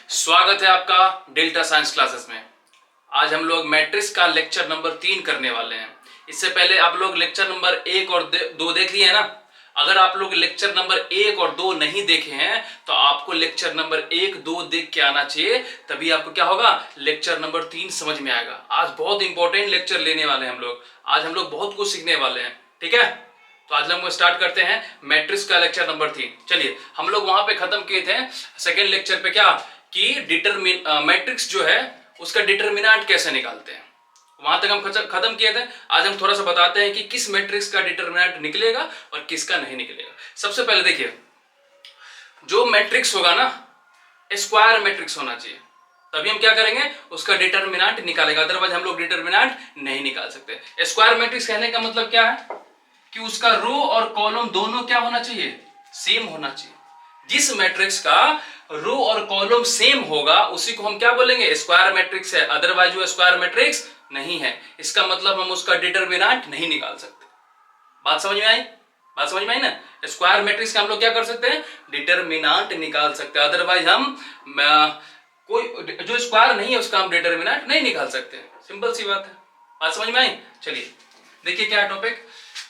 स्वागत है आपका डेल्टा साइंस क्लासेस में। आज हम लोग मैट्रिक्स का लेक्चर नंबर 3 करने वाले हैं। इससे पहले आप लोग लेक्चर नंबर 1 और 2 देख लिए हैं ना। अगर आप लोग लेक्चर नंबर 1 और 2 नहीं देखे हैं तो आपको लेक्चर नंबर 1, 2 देख के आना चाहिए, तभी आपको क्या होगा, लेक्चर नंबर 3 समझ में आएगा। आज बहुत इंपॉर्टेंट लेक्चर लेने वाले हैं हम लोग। आज हम लोग बहुत कुछ सीखने वाले हैं, ठीक है। तो आज हम लोग स्टार्ट करते हैं मैट्रिक्स का लेक्चर नंबर 3। चलिए, हम लोग वहां पे खत्म किए थे सेकेंड लेक्चर पे क्या कि मैट्रिक्स जो है उसका डिटरमिनेंट कैसे निकालते हैं, वहां तक हम खत्म किए थे। आज हम थोड़ा सा बताते हैं कि किस मैट्रिक्स का डिटरमिनेंट निकलेगा और किसका नहीं निकलेगा। सबसे पहले देखिए, जो मैट्रिक्स होगा ना, स्क्वायर मैट्रिक्स होना चाहिए, तभी हम क्या करेंगे, उसका डिटरमिनेंट निकालेगा। अदरवाइज हम लोग डिटरमिनेंट नहीं निकाल सकते। स्क्वायर मैट्रिक्स कहने का मतलब क्या है कि उसका रो और कॉलम दोनों क्या होना चाहिए, सेम होना चाहिए। जिस मैट्रिक्स का रो और कॉलम सेम होगा उसी को हम क्या बोलेंगे, स्क्वायर मैट्रिक्स है। अदरवाइज वो स्क्वायर मैट्रिक्स नहीं है, इसका मतलब हम उसका डिटरमिनेंट नहीं निकाल सकते। बात समझ में आई? बात समझ में आई ना। स्क्वायर मैट्रिक्स का हम लोग क्या कर सकते हैं, डिटरमिनेंट निकाल सकते हैं। अदरवाइज हम कोई जो स्क्वायर नहीं है उसका हम डिटरमिनेंट नहीं निकाल सकते। सिंपल सी बात है। बात समझ में आई? चलिए देखिए क्या है topic,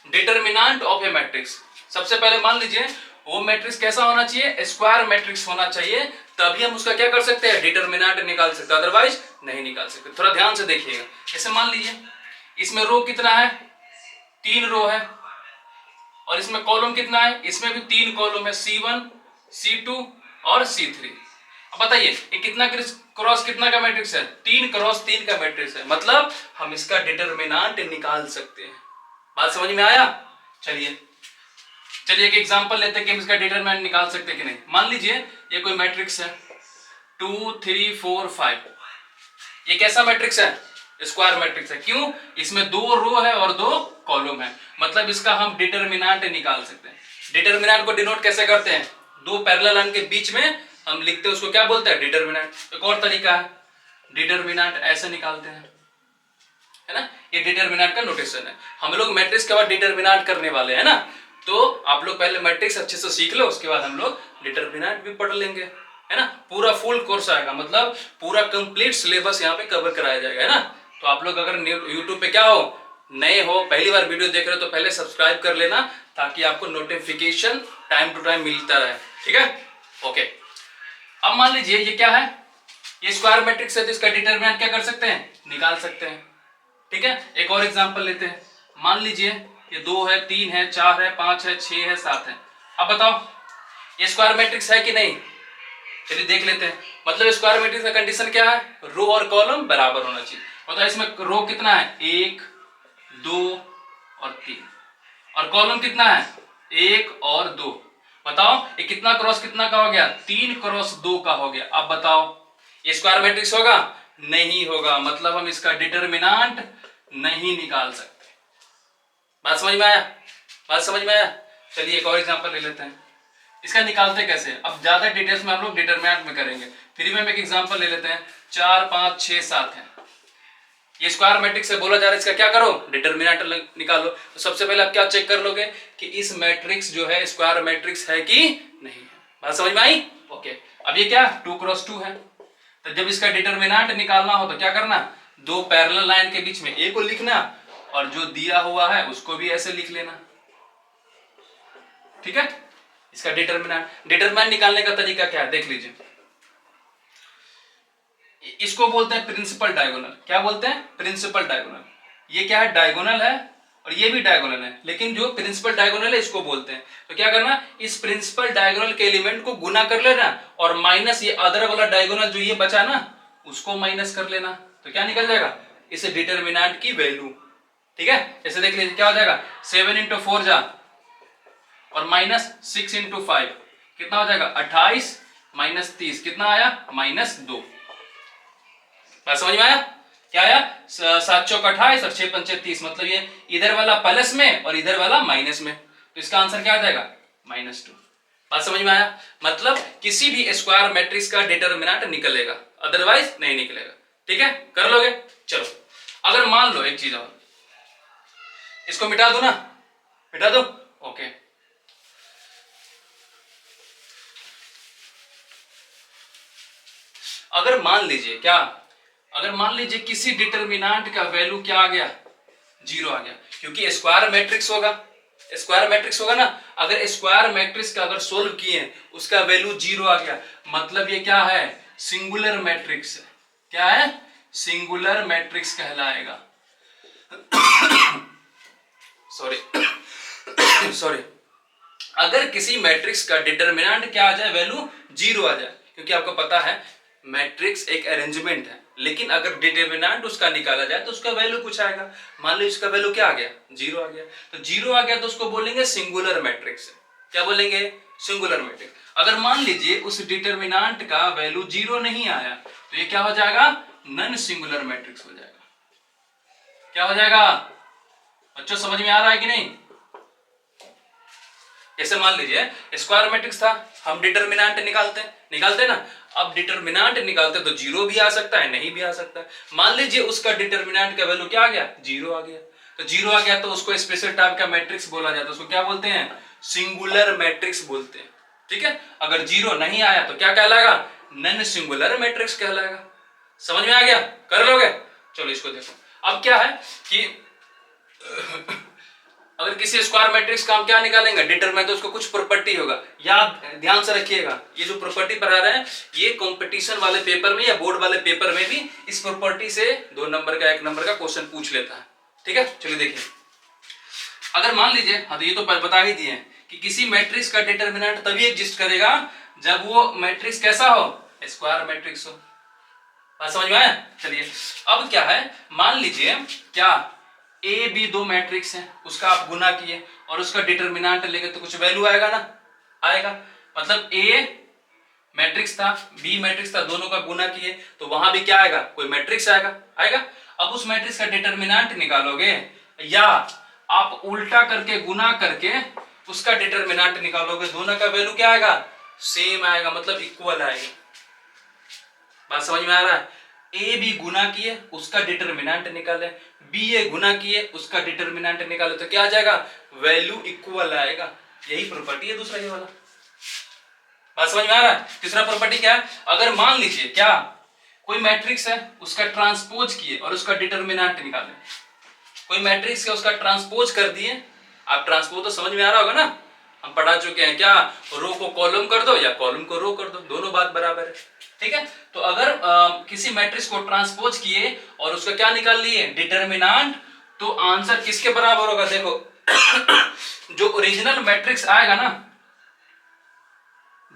determinant of A matrix. सबसे पहले मान लीजिए वो मैट्रिक्स कैसा होना चाहिए, स्क्वायर मैट्रिक्स होना चाहिए, तभी हम उसका क्या कर सकते हैं, डिटरमिनेंट निकाल सकते हैं। अदरवाइज नहीं निकाल सकते। थोड़ा ध्यान से देखिएगा। जैसे मान लीजिए इसमें रो कितना है, 3 रो है, और इसमें कॉलम कितना है, इसमें भी 3 कॉलम है, C1, C2 और C3। अब बताइए ये कितना क्रॉस कितना का मैट्रिक्स है, 3 क्रॉस 3 का मैट्रिक्स है, मतलब हम इसका डिटरमिनेंट निकाल सकते हैं। बात समझ में आया? चलिए एक एग्जांपल लेते हैं कि हम इसका डिटरमिनेंट निकाल सकते हैं कि नहीं। मान लीजिए ये कोई मैट्रिक्स है 2, 3, 4, 5। ये कैसा मैट्रिक्स है, स्क्वायर मैट्रिक्स है। क्यों? इसमें 2 रो है और 2 कॉलम है, मतलब इसका हम डिटरमिनेंट निकाल सकते हैं। डिटरमिनेंट को डिनोट कैसे करते हैं, 2 पैरेलल लाइन के बीच में हम लिखते हैं, उसको क्या बोलते हैं, डिटरमिनेंट। एक और तरीका है, डिटरमिनेंट ऐसे निकालते हैं, है ना। ये डिटरमिनेंट का नोटेशन है। हम लोग मैट्रिक्स के बाद डिटरमिनेंट करने वाले हैं ना, तो आप लोग पहले मैट्रिक्स अच्छे से सीख लो, उसके बाद हम लोग डिटरमिनेंट भी पढ़ लेंगे, है ना। पूरा फुल कोर्स आएगा, मतलब पूरा कंप्लीट सिलेबस यहाँ पे कवर कराया जाएगा, है ना। तो आप लोग अगर यूट्यूब पे क्या हो, नए हो, पहली बार वीडियो देख रहे हो, तो पहले सब्सक्राइब कर लेना, ताकि आपको नोटिफिकेशन टाइम टू टाइम मिलता रहे, ठीक है। ओके, अब मान लीजिए ये क्या है, ये स्क्वायर मैट्रिक्स है, तो इसका डिटरमिनेंट क्या कर सकते हैं, निकाल सकते हैं, ठीक है। एक और एग्जांपल लेते हैं। मान लीजिए ये 2 है, 3 है, 4 है, 5 है, 6 है, 7 है। अब बताओ ये स्क्वायर मैट्रिक्स है कि नहीं। चलिए देख लेते हैं। मतलब स्क्वायर मैट्रिक्स का कंडीशन क्या है, रो और कॉलम बराबर होना चाहिए। बताओ इसमें रो कितना है, 1, 2 और 3, और कॉलम कितना है, 1 और 2। बताओ ये कितना क्रॉस कितना का हो गया, 3 क्रॉस 2 का हो गया। अब बताओ ये स्क्वायर मैट्रिक्स होगा, नहीं होगा, मतलब हम इसका डिटरमिनेंट नहीं निकाल सकते। बात समझ में आया? बात समझ में आया? चलिए एक और एग्जांपल ले लेते हैं, इसका निकालते कैसे। अब ज्यादा डिटेल्स में हम लोग डिटरमिनेंट में करेंगे, फिर में हम एक एग्जांपल ले लेते हैं। 4, 5, 6, 7 है, ये स्क्वायर मैट्रिक्स से बोला जा रहा है, इसका क्या करो, डिटरमिनेंट निकालो। तो सबसे पहले आप क्या चेक कर लोगे कि इस मैट्रिक्स जो है स्क्वायर मैट्रिक्स है कि नहीं है। बात समझ में आई? ओके, अब ये क्या 2 क्रॉस 2 है, तो जब इसका डिटरमिनेंट निकालना हो तो क्या करना, 2 पैरेलल लाइन के बीच में ए को लिखना, और जो दिया हुआ है उसको भी ऐसे लिख लेना, ठीक है। इसका डिटरमिनेंट निकालने का तरीका क्या है, देख लीजिए। इसको बोलते हैं प्रिंसिपल डायगोनल। क्या बोलते हैं, प्रिंसिपल डायगोनल। ये क्या है, डायगोनल है, और ये भी डायगोनल है, लेकिन जो प्रिंसिपल डायगोनल है इसको बोलते हैं। तो क्या करना, इस प्रिंसिपल डायगोनल के एलिमेंट को गुना कर लेना, और माइनस ये अदर वाला डायगोनल जो ये बचा ना, उसको माइनस कर लेना, तो क्या निकल जाएगा, इस डिटरमिनेंट की वैल्यू, ठीक है। जैसे देख लीजिए क्या हो जाएगा, 7 × 4 जा, और माइनस 6 × 5 कितना हो जाएगा, 28 माइनस 30 कितना आया, -2। बात समझ में आया? क्या आया, 7 चौक 28 और 6 पंचे 30, मतलब ये इधर वाला प्लस में और इधर वाला माइनस में, तो इसका आंसर क्या आ जाएगा, -2। बात समझ में आया? मतलब किसी भी स्क्वायर मैट्रिक्स का डिटरमिनेंट निकलेगा, अदरवाइज नहीं निकलेगा, ठीक है। कर लोगे? चलो, अगर मान लो एक चीज और, इसको मिटा दो ना, मिटा दो, ओके। अगर मान लीजिए क्या, अगर मान लीजिए किसी डिटर्मिनेंट का वैल्यू क्या आ गया, 0 आ गया, क्योंकि स्क्वायर मैट्रिक्स होगा, स्क्वायर मैट्रिक्स होगा ना। अगर स्क्वायर मैट्रिक्स का अगर सोल्व किए उसका वैल्यू 0 आ गया, मतलब ये क्या है, सिंगुलर मैट्रिक्स है। क्या है, सिंगुलर मैट्रिक्स कहलाएगा। Sorry sorry. अगर किसी मैट्रिक्स का डिटर्मिनेंट क्या आ जाए, वैल्यू 0 आ जाए, क्योंकि आपको पता है मैट्रिक्स एक अरेंजमेंट है, लेकिन अगर डिटर्मिनेंट उसका निकाला जाए तो उसका वैल्यू कुछ आएगा। मान लीजिए उसका वैल्यू क्या आ गया, 0 आ गया, तो 0 आ गया तो उसको बोलेंगे सिंगुलर मैट्रिक्स। क्या बोलेंगे, सिंगुलर मैट्रिक्स। अगर मान लीजिए उस डिटर्मिनेंट का वैल्यू 0 नहीं आया तो ये क्या हो जाएगा, नॉन सिंगुलर मैट्रिक्स हो जाएगा। क्या हो जाएगा बच्चों, समझ में आ रहा है कि नहीं। जैसे मान लीजिए स्क्वायर मैट्रिक्स था, हम डिटर्मिनेंट निकालते ना। अब डिटर्मिनेंट निकालते तो 0 भी आ सकता है, नहीं भी आ सकता है। मान लीजिए उसका डिटर्मिनेंट का वैल्यू क्या आ गया, 0 आ गया, तो 0 आ गया तो उसको स्पेशल टाइप का मैट्रिक्स बोला जाता है, उसको क्या बोलते हैं, सिंगुलर मैट्रिक्स बोलते हैं। ठीक है, अगर 0 नहीं आया तो क्या कहलाएगा, नॉन सिंगुलर मैट्रिक्स कहलाएगा। समझ में आ गया, कर लोगे। चलो इसको देखो, अब क्या है कि अगर किसी स्क्वायर मैट्रिक्स का हम क्या निकालेंगे, डिटरमिनेंट, तो उसको कुछ प्रॉपर्टी होगा। याद ध्यान से रखिएगा, ये जो प्रॉपर्टी पढ़ा रहे हैं ये कंपटीशन वाले पेपर में या बोर्ड वाले पेपर में भी इस प्रॉपर्टी से 2 नंबर का 1 नंबर का क्वेश्चन पूछ लेता है। ठीक है, चलिए देखिए। अगर मान लीजिए, हाँ तो ये तो बता ही दिए कि किसी मैट्रिक्स का डिटर्मिनेंट तभी एग्जिस्ट करेगा जब वो मैट्रिक्स कैसा हो, स्क्वायर मैट्रिक्स हो। बात समझ में आया। चलिए अब क्या है, मान लीजिए क्या ए बी 2 मैट्रिक्स है, उसका आप गुना किए और उसका डिटर्मिनेंट लेके तो कुछ वैल्यू आएगा ना, आएगा। मतलब ए मैट्रिक्स था, बी मैट्रिक्स था, दोनों का गुना किए तो वहां भी क्या आएगा, कोई मैट्रिक्स आएगा। अब उस मैट्रिक्स का डिटर्मिनेंट निकालोगे या आप उल्टा करके गुना करके उसका डिटर्मिनेंट निकालोगे, दोनों का वैल्यू क्या आएगा, सेम आएगा, मतलब इक्वल आएगा। बात समझ में आ रहा है। ए बी गुना किए उसका डिटर्मिनेंट निकाले, बी ए गुना किए उसका डिटर्मिनेंट निकाले तो क्या आ जाएगा, वैल्यू इक्वल आएगा। यही प्रॉपर्टी है दूसरा ये वाला। बात समझ में आ रहा है। तीसरा प्रॉपर्टी क्या है, अगर मान लीजिए क्या कोई मैट्रिक्स है उसका ट्रांसपोज किए और उसका डिटर्मिनेंट निकाले, कोई मैट्रिक्स है उसका ट्रांसपोज कर दिए, आप ट्रांसपोज तो समझ में आ रहा होगा ना, हम पढ़ा चुके हैं, क्या रो को कॉलम कर दो या कॉलम को रो कर दो, दोनों बात बराबर है। ठीक है, तो अगर किसी मैट्रिक्स को ट्रांसपोज किए और उसका क्या निकाल लिए, डिटर्मिनेंट, तो आंसर किसके बराबर होगा, देखो जो ओरिजिनल मैट्रिक्स आएगा ना,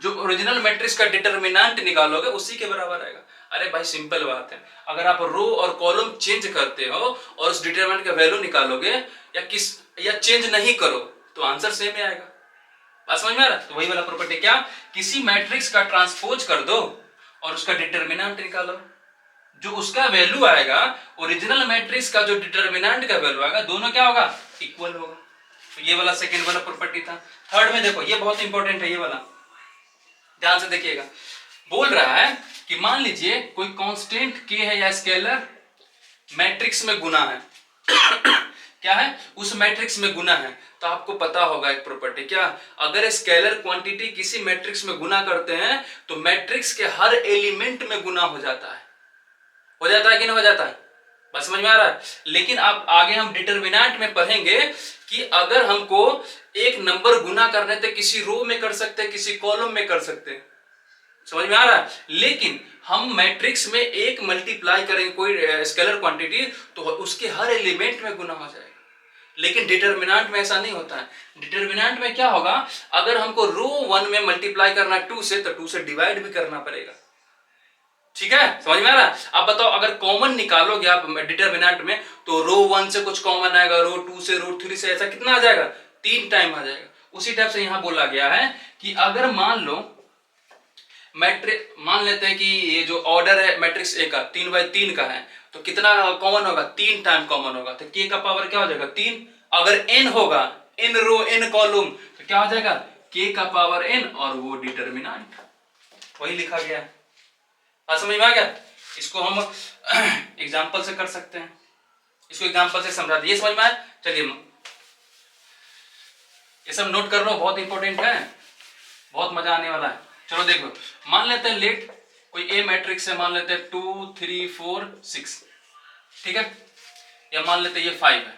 जो ओरिजिनल मैट्रिक्स का डिटर्मिनेंट निकालोगे उसी के बराबर आएगा। अरे भाई सिंपल बात है, अगर आप रो और कॉलम चेंज करते हो और उस डिटर्मिनेंट का वैल्यू निकालोगे या चेंज नहीं करो तो आंसर सेम ही आएगा। बात समझ में आ रहा है। तो वही वाला प्रॉपर्टी, क्या किसी मैट्रिक्स का ट्रांसपोज कर दो और उसका डिटर्मिनेंट निकालो, जो उसका वैल्यू आएगा ओरिजिनल मैट्रिक्स का जो डिटर्मिनेंट का वैल्यू आएगा, दोनों क्या होगा, इक्वल होगा। तो ये वाला सेकंड वाला प्रॉपर्टी था। थर्ड में देखो, ये बहुत इंपॉर्टेंट है, ये वाला ध्यान से देखिएगा। बोल रहा है कि मान लीजिए कोई कांस्टेंट k है या स्केलर मैट्रिक्स में गुना है क्या है, उस मैट्रिक्स में गुना है, तो आपको पता होगा एक प्रॉपर्टी, क्या अगर स्केलर क्वांटिटी किसी मैट्रिक्स में गुना करते हैं तो मैट्रिक्स के हर एलिमेंट में गुना हो जाता है कि नहीं हो जाता है। बस समझ में आ रहा है। लेकिन आप आगे हम डिटर्मिनेंट में पढ़ेंगे कि अगर हमको एक नंबर गुना करने थे, किसी रो में कर सकते हैं, किसी कॉलम में कर सकते हैं, समझ में आ रहा है। लेकिन हम मैट्रिक्स में एक मल्टीप्लाई करेंगे कोई स्केलर क्वांटिटी तो उसके हर एलिमेंट में गुना हो जाएगा। लेकिन डिटर्मिनेंट में ऐसा नहीं होता है। डिटर्मिनेंट में क्या होगा, अगर हमको रो 1 में मल्टीप्लाई करना 2 से, तो 2 से डिवाइड भी करना पड़ेगा। ठीक है, समझ में आ रहा है। अब बताओ, अगर कॉमन निकालोगे आप डिटर्मिनेंट में तो रो 1 से कुछ कॉमन आएगा, रो 2 से, रो 3 से, ऐसा कितना आ जाएगा, 3 टाइम आ जाएगा। उसी टाइप से यहां बोला गया है कि अगर मान लो मान लेते हैं कि ये जो ऑर्डर है मैट्रिक्स ए का 3/3 का है, तो कितना कॉमन होगा, 3 टाइम कॉमन होगा, तो k का पावर क्या हो जाएगा, 3। अगर n होगा, n रो n कॉलम, तो क्या हो जाएगा, k का पावर n और वो डिटर्मिनेंट, वही लिखा गया है। बात समझ में आ गया। इसको हम एग्जांपल से कर सकते हैं, इसको एग्जांपल से समझा दिए, समझ में आया। चलिए ये सब नोट कर लो, बहुत इंपॉर्टेंट है, बहुत मजा आने वाला है। चलो देखो, मान लेते हैं लेट कोई ए मैट्रिक्स है, मान लेते हैं 2 3 4 6, ठीक है, या मान लेते हैं ये 5 है।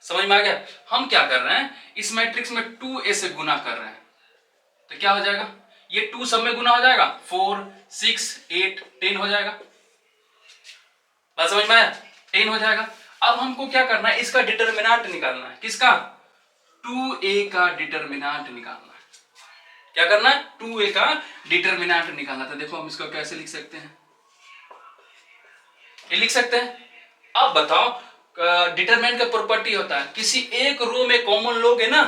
समझ में आ गया? हम क्या कर रहे हैं, इस मैट्रिक्स में 2a से गुना कर रहे हैं, तो क्या हो जाएगा, ये 2 सब में गुना हो जाएगा, 4 6 8 10 हो जाएगा। बात समझ में आया? 10 हो जाएगा। अब हमको क्या करना है, इसका डिटरमिनेंट निकालना है। किसका? 2a का डिटरमिनेंट निकालना है। क्या करना है? 2a का डिटरमिनेंट निकालना। तो देखो हम इसको कैसे लिख सकते हैं, ये लिख सकते हैं। अब बताओ, डिटरमिनेंट का प्रॉपर्टी होता है, किसी एक रो में कॉमन लोगे ना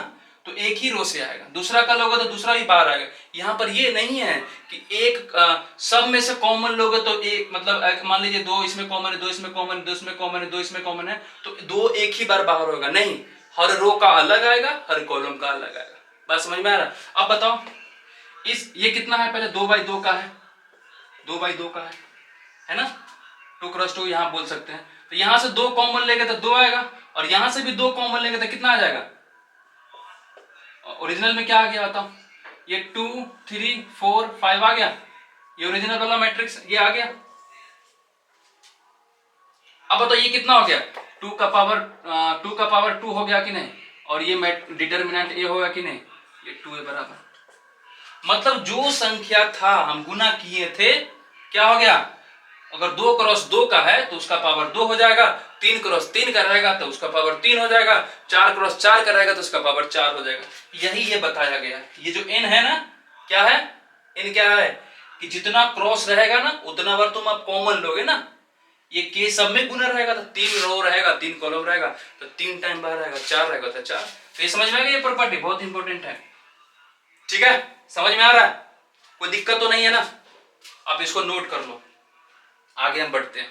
तो एक ही रो से आएगा, दूसरा का लोगे तो दूसरा ही बाहर आएगा। यहां पर ये नहीं है कि एक सब में से कॉमन लोगे तो एक, मतलब मान लीजिए 2 इसमें कॉमन है, 2 इसमें कॉमन है, 2 इसमें कॉमन है, 2 इसमें कॉमन है, तो 2 एक ही बार बाहर होगा। नहीं, हर रो का अलग आएगा, हर कॉलम का अलग आएगा। बात समझ में आ रहा? अब बताओ, ये कितना है, पहले 2x2 का है, 2x2 का है ना, 2x2 यहां बोल सकते हैं। तो यहां से 2 कॉमन लेंगे तो 2 आएगा, और यहां से भी 2 कॉमन लेंगे तो कितना आ जाएगा? ओरिजिनल में क्या आ गया बताओ? ये 2 3 4 5 आ गया, ये ओरिजिनल वाला मैट्रिक्स ये आ गया। अब बताओ ये कितना हो गया, 2 का पावर 2 हो गया कि नहीं, और ये डिटरमिनेंट ए होगा कि नहीं, ये 2 है बराबर। मतलब जो संख्या था हम गुना किए थे, क्या हो गया, अगर 2 क्रॉस 2 का है तो उसका पावर 2 हो जाएगा, 3 क्रॉस 3 का रहेगा तो उसका पावर 3 हो जाएगा, 4 क्रॉस 4 का रहेगा तो उसका पावर 4 हो जाएगा। यही ये बताया गया। ये जो n है ना, क्या है, n क्या है कि जितना क्रॉस रहेगा ना उतना बार तुम आप कॉमन लोगे ना। ये के सब में गुना रहेगा तो 3 रो रहेगा, 3 कॉलम रहेगा, तो 3 टाइम बाहर रहेगा, 4 रहेगा तो 4। तो ये समझ में आ गया, ये प्रॉपर्टी बहुत इंपॉर्टेंट है। ठीक है, समझ में आ रहा है? कोई दिक्कत तो नहीं है ना? आप इसको नोट कर लो, आगे हम बढ़ते हैं।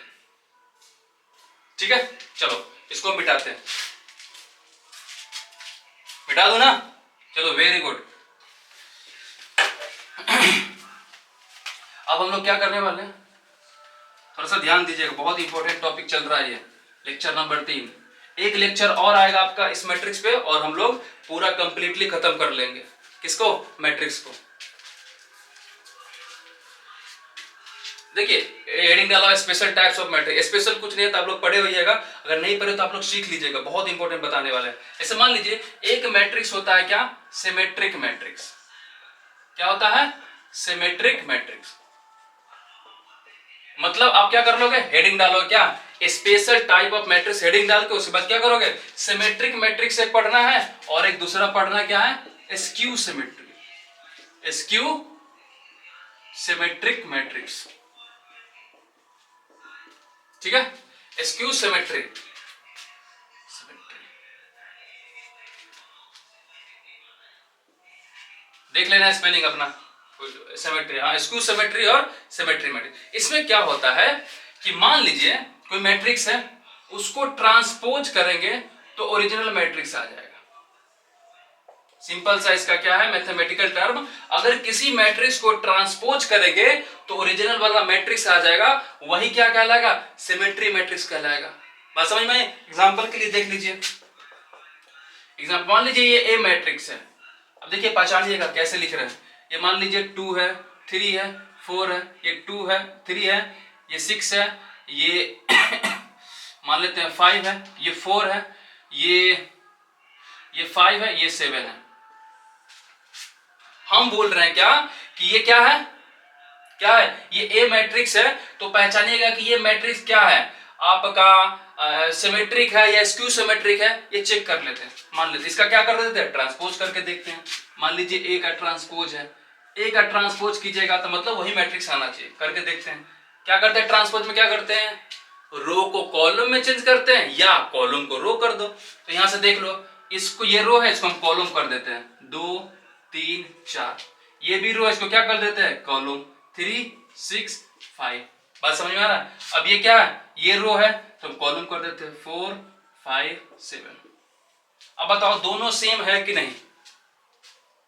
ठीक है, चलो इसको मिटाते हैं, मिटा दो ना, चलो वेरी गुड। अब हम लोग क्या करने वाले हैं, थोड़ा सा ध्यान दीजिएगा, बहुत इंपॉर्टेंट टॉपिक चल रहा है ये, लेक्चर नंबर 3। एक लेक्चर और आएगा आपका इस मैट्रिक्स पे, और हम लोग पूरा कंप्लीटली खत्म कर लेंगे। किसको? मैट्रिक्स को। देखिए हेडिंग डाला special types of matrix. Special कुछ नहीं है तो आप लोग पढ़े होइएगा, अगर नहीं पढ़े तो आप लोग सीख लीजिएगा, बहुत इंपॉर्टेंट बताने वाले हैं। ऐसे मान लीजिए एक मैट्रिक्स होता है क्या, सिमेट्रिक मैट्रिक्स। क्या होता है? Symmetric matrix. मतलब आप क्या कर लोगे, हेडिंग डालो क्या, special type of matrix, heading डाल के उसके बाद क्या करोगे, सिमेट्रिक मैट्रिक्स एक पढ़ना है, और एक दूसरा पढ़ना क्या है, skew symmetric, skew symmetric matrix. ठीक है, स्क्यू सिमेट्रिक, देख लेना स्पेलिंग अपना, सिमेट्री, हाँ, स्क्यू सिमेट्री और सिमेट्री मैट्रिक्स। इसमें क्या होता है कि मान लीजिए कोई मैट्रिक्स है, उसको ट्रांसपोज करेंगे तो ओरिजिनल मैट्रिक्स आ जाएगा। सिंपल सा इसका क्या है, मैथमेटिकल टर्म, अगर किसी मैट्रिक्स को ट्रांसपोज करेंगे तो ओरिजिनल वाला मैट्रिक्स आ जाएगा, वही क्या कहलाएगा, सिमेट्री मैट्रिक्स कहलाएगा। बात समझ में? एग्जांपल के लिए देख लीजिए, एग्जांपल मान लीजिए ये ए मैट्रिक्स है। अब देखिए पहचानिएगा कैसे लिख रहे हैं। ये मान लीजिए 2 है, 3 है, 4 है, ये 2 है, 3 है, ये 6 है, ये मान लेते हैं 5 है, ये 4 है, ये 5 है, ये 7 है। हम बोल रहे हैं क्या कि ये क्या है, क्या है, ये ए मैट्रिक्स है। तो पहचानिएगा कि ये मैट्रिक्स क्या है, आपका सिमेट्रिक है या स्क्यू सिमेट्रिक है, ये चेक कर लेते हैं। मान लेते इसका क्या कर देते हैं, ट्रांसपोज करके देखते हैं। मान लीजिए ए का ट्रांसपोज है, ए का ट्रांसपोज कीजिएगा तो मतलब वही मैट्रिक्स आना चाहिए, करके देखते हैं। क्या करते हैं ट्रांसपोज में, क्या करते हैं, रो को कॉलम में चेंज करते हैं या कॉलम को रो कर दो। तो यहां से देख लो, इसको ये रो है, इसको हम कॉलम कर देते हैं, 2 3 4। ये भी रो है, इसको क्या कर देते हैं, कॉलम, 3 6 5। बात समझ में आ रहा है? अब ये क्या है, ये रो है तो हम कॉलम कर देते हैं 4 5 7। अब बताओ दोनों सेम है कि नहीं,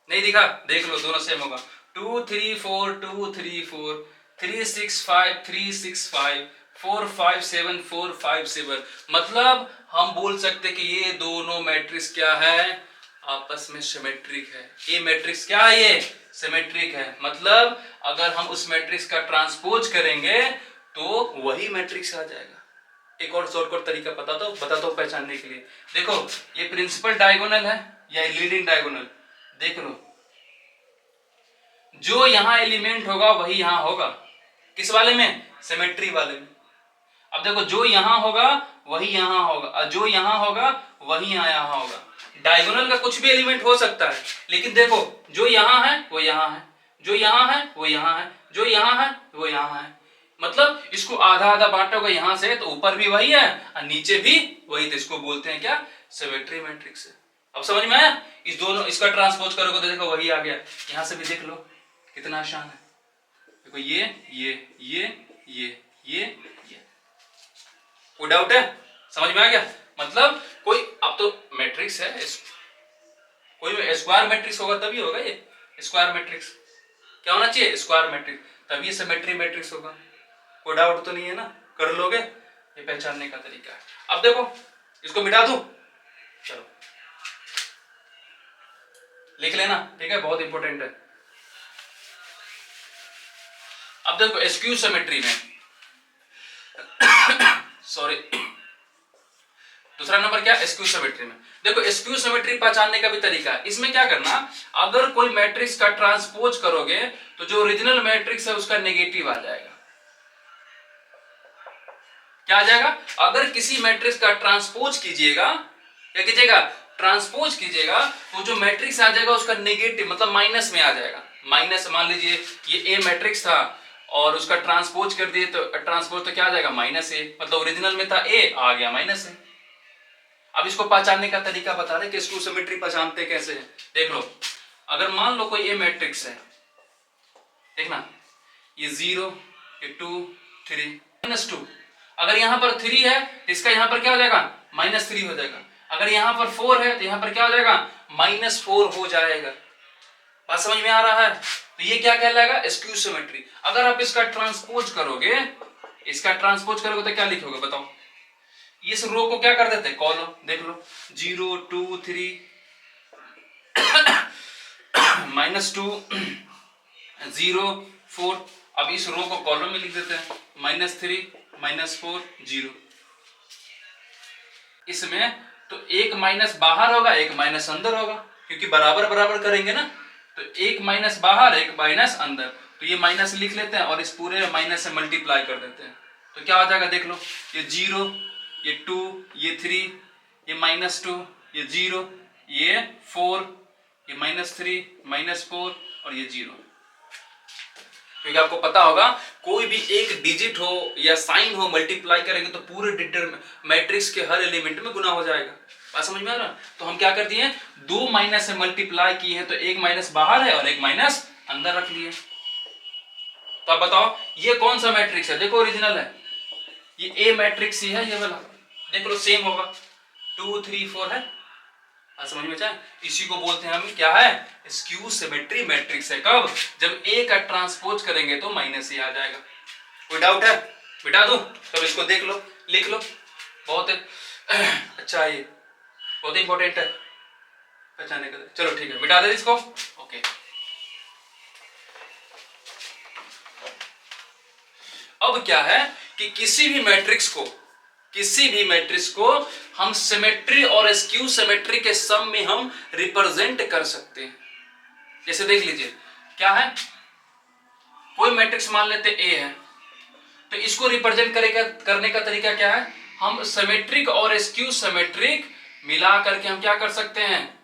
नहीं दिखा, देख लो दोनों सेम होगा, 2 3 4 2 3 4, 3 6 5 3 6 5, 4 5 7 4 5 7। मतलब हम बोल सकते कि ये दोनों मैट्रिक्स क्या है, आपस में सिमेट्रिक है। ये मैट्रिक्स क्या है, ये सिमेट्रिक है। मतलब अगर हम उस मैट्रिक्स का ट्रांसपोज करेंगे तो वही मैट्रिक्स आ जाएगा। एक और शॉर्टकट तरीका बताता हूं पहचानने के लिए। देखो ये प्रिंसिपल डायगोनल है या लीडिंग डायगोनल, देख लो जो यहां एलिमेंट होगा वही यहां होगा। किस वाले में? सिमेट्री वाले में। अब देखो जो यहां होगा वही यहां होगा और जो यहां होगा वही यहां होगा। डायगोनल का कुछ भी एलिमेंट हो सकता है, लेकिन देखो जो यहां है वो यहां है, जो यहां है वो यहां है, जो यहां है वो यहां है। मतलब इसको आधा आधा बांटोगे यहां से तो ऊपर भी वही है और नीचे भी वही, तो इसको बोलते हैं क्या? Symmetry matrix. अब समझ में आया? इस दोनों इसका ट्रांसपोज करोगे तो देखो वही आ गया। यहां से भी देख लो कितना आसान है। देखो ये कोई डाउट है? समझ में आ गया? मतलब कोई अब तो मैट्रिक्स है, कोई स्क्वायर मैट्रिक्स होगा तभी होगा ये स्क्वायर मैट्रिक्स। क्या होना चाहिए? स्क्वायर मैट्रिक्स, तभी सिमेट्री मैट्रिक्स होगा। कोई डाउट तो नहीं है ना? कर लोगे? ये पहचानने का तरीका है। अब देखो इसको मिटा दूं, चलो लिख लेना, ठीक है, बहुत इंपॉर्टेंट है। अब देखो स्क्यू सिमेट्री में सॉरी दूसरा नंबर क्या? स्क्यू सिमेट्री में। देखो स्क्यू सिमेट्री पहचानने का भी तरीका है। इसमें क्या करना, अगर कोई मैट्रिक्स का ट्रांसपोज करोगे तो जो ओरिजिनल मैट्रिक्स है उसका नेगेटिव आ जाएगा। क्या आ जाएगा? अगर किसी मैट्रिक्स का ट्रांसपोज कीजिएगा, क्या कीजिएगा? ट्रांसपोज कीजिएगा तो जो मैट्रिक्स आ जाएगा उसका नेगेटिव मतलब माइनस में आ जाएगा। माइनस, मान लीजिए ये ए मैट्रिक्स था और उसका ट्रांसपोज कर दिए तो ट्रांसपोज तो क्या आ जाएगा? माइनस ए, मतलब ओरिजिनल में था ए, आ गया माइनस ए। अब इसको पहचानने का तरीका बता रहे कि स्क्यू सिमेट्री पहचानते कैसे है। देख लो, अगर मान लो कोई ए मैट्रिक्स है, देखना ये 0, ये 2, 3, -2। अगर यहां पर 3 है तो इसका यहां पर क्या हो जाएगा? -3 हो जाएगा। अगर यहां पर 4 है तो यहां पर क्या हो जाएगा? -4 हो जाएगा। बात समझ में आ रहा है? तो ये क्या कहलाएगा? Skew symmetry. अगर आप इसका ट्रांसपोज करोगे, तो क्या लिखोगे बताओ? इस रो को क्या कर देते हैं? कॉलम। देख लो 0, 2, 3, -2, 0, 4। अब इस रो को कॉलम में लिख देते हैं -3, -4, 0। इसमें तो एक माइनस बाहर होगा, एक माइनस अंदर होगा, क्योंकि बराबर बराबर करेंगे ना, तो एक माइनस बाहर, एक माइनस अंदर। तो ये माइनस लिख लेते हैं और इस पूरे माइनस से मल्टीप्लाई कर देते हैं, तो क्या हो जाएगा? देख लो, ये 0, ये 2, ये 3, ये -2, ये 0, ये 4, ये -3, -4 और ये 0। क्योंकि आपको पता होगा कोई भी एक डिजिट हो या साइन हो, मल्टीप्लाई करेंगे तो पूरे मैट्रिक्स के हर एलिमेंट में गुना हो जाएगा। बात समझ में आ रहा? तो हम क्या कर दिए, दो माइनस से मल्टीप्लाई किए हैं, तो एक माइनस बाहर है और एक माइनस अंदर रख लिए। तो आप बताओ ये कौन सा मैट्रिक्स है? देखो ओरिजिनल है, ये ए मैट्रिक्स ही है, ये वाला देख लो सेम होगा, 2, 3, 4 है। समझ में चाहे? इसी को बोलते हैं हम, क्या है? स्क्यू सिमेट्री मैट्रिक्स है। कब? जब ए का ट्रांसपोज करेंगे तो माइनस ए आ जाएगा। कोई डाउट है? मिटा दूं? तो इसको देख लो, लिख लो, बहुत अच्छा, ये बहुत इंपॉर्टेंट है पहचानने का। चलो ठीक है, मिटा दे इसको। ओके, अब क्या है कि किसी भी मैट्रिक्स को हम सिमेट्री और स्क्यू सिमेट्री के सम में हम रिप्रेजेंट कर सकते हैं। जैसे देख लीजिए, क्या है, कोई मैट्रिक्स मान लेते ए है, तो इसको रिप्रेजेंट करने का तरीका क्या है? हम सिमेट्रिक और स्क्यू सिमेट्रिक मिला करके हम क्या कर सकते हैं?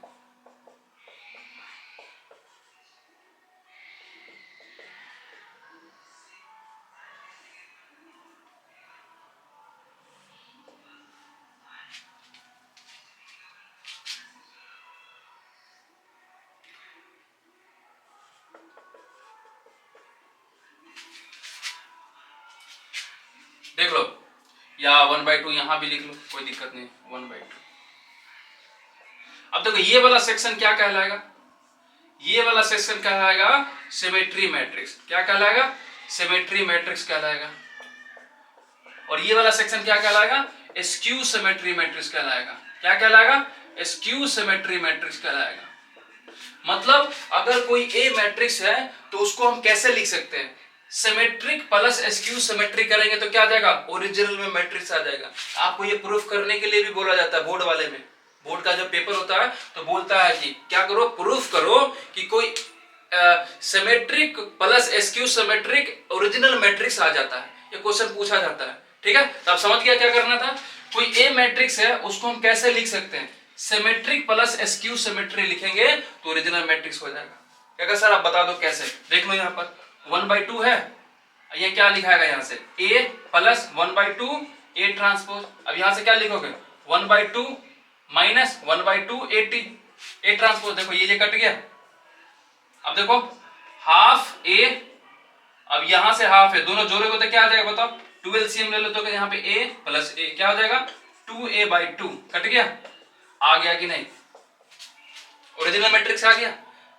देख लो, या 1/2 यहां भी लिख लो, कोई दिक्कत नहीं, 1/2। अब देखो ये वाला सेक्शन क्या कहलाएगा? ये वाला सेक्शन कहलाएगा सिमेट्री मैट्रिक्स। क्या कहलाएगा? सिमेट्री मैट्रिक्स कहलाएगा। और ये वाला सेक्शन क्या कहलाएगा? स्क्यू सिमेट्री मैट्रिक्स कहलाएगा। क्या कहलाएगा? स्क्यू सिमेट्री मैट्रिक्स कहलाएगा। मतलब अगर कोई ए मैट्रिक्स है तो उसको हम कैसे लिख सकते हैं, सिमेट्रिक प्लस स्क्यू सिमेट्रिक करेंगे तो क्या आ जाएगा, ओरिजिनल में मैट्रिक्स आ जाएगा। आपको ये प्रूफ करने के लिए भी बोला जाता है बोर्ड वाले में, बोर्ड का जब पेपर होता है तो बोलता है कि क्या करो, प्रूफ करो कि कोई symmetric plus skew symmetric original matrix आ जाता है, ये क्वेश्चन पूछा जाता है। ठीक है, तो आप समझ गया क्या करना था। कोई ए मैट्रिक्स है उसको हम कैसे लिख सकते हैं, सिमेट्रिक प्लस स्क्यू सिमेट्री लिखेंगे तो ओरिजिनल मैट्रिक्स हो जाएगा। क्या सर आप बता दो कैसे, देख लो यहाँ पर 1/2 है, ये क्या लिखाएगा यहाँ से a प्लस 1/2 a ट्रांसपोज। अब यहाँ से क्या लिखोगे 1/2 माइनस 1/2 a ट्रांसपोज। देखो ये कट गया, अब देखो हाफ a, अब यहां से हाफ है, दोनों जोड़ोगे तो क्या आ जाएगा बताओ, 2 LCM ले लो तो यहाँ पे a प्लस a क्या हो जाएगा 2a/2, कट गया, आ गया कि नहीं, ओरिजिनल मैट्रिक्स आ गया।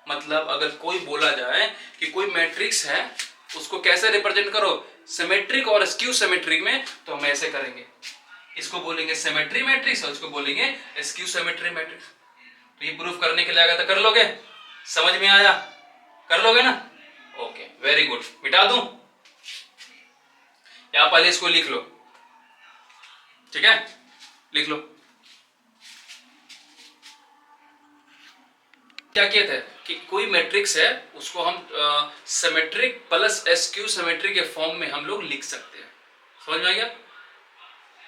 मतलब अगर कोई बोला जाए कि कोई मैट्रिक्स है उसको कैसे रिप्रेजेंट करो, सिमेट्रिक और स्क्यू सिमेट्रिक में, तो हम ऐसे करेंगे, इसको बोलेंगे सिमेट्री मैट्रिक्स और इसको बोलेंगे स्क्यू सिमेट्री मैट्रिक्स। तो ये प्रूफ करने के लिए आएगा तो कर लोगे, समझ में आया, कर लोगे ना, ओके वेरी गुड। मिटा दूं या पहले इसको लिख लो, ठीक है लिख लो। क्या किए थे कि कोई मैट्रिक्स है उसको हम सिमेट्रिक प्लस स्क्यू सिमेट्री के फॉर्म में हम लोग लिख सकते हैं, समझ में आ गया,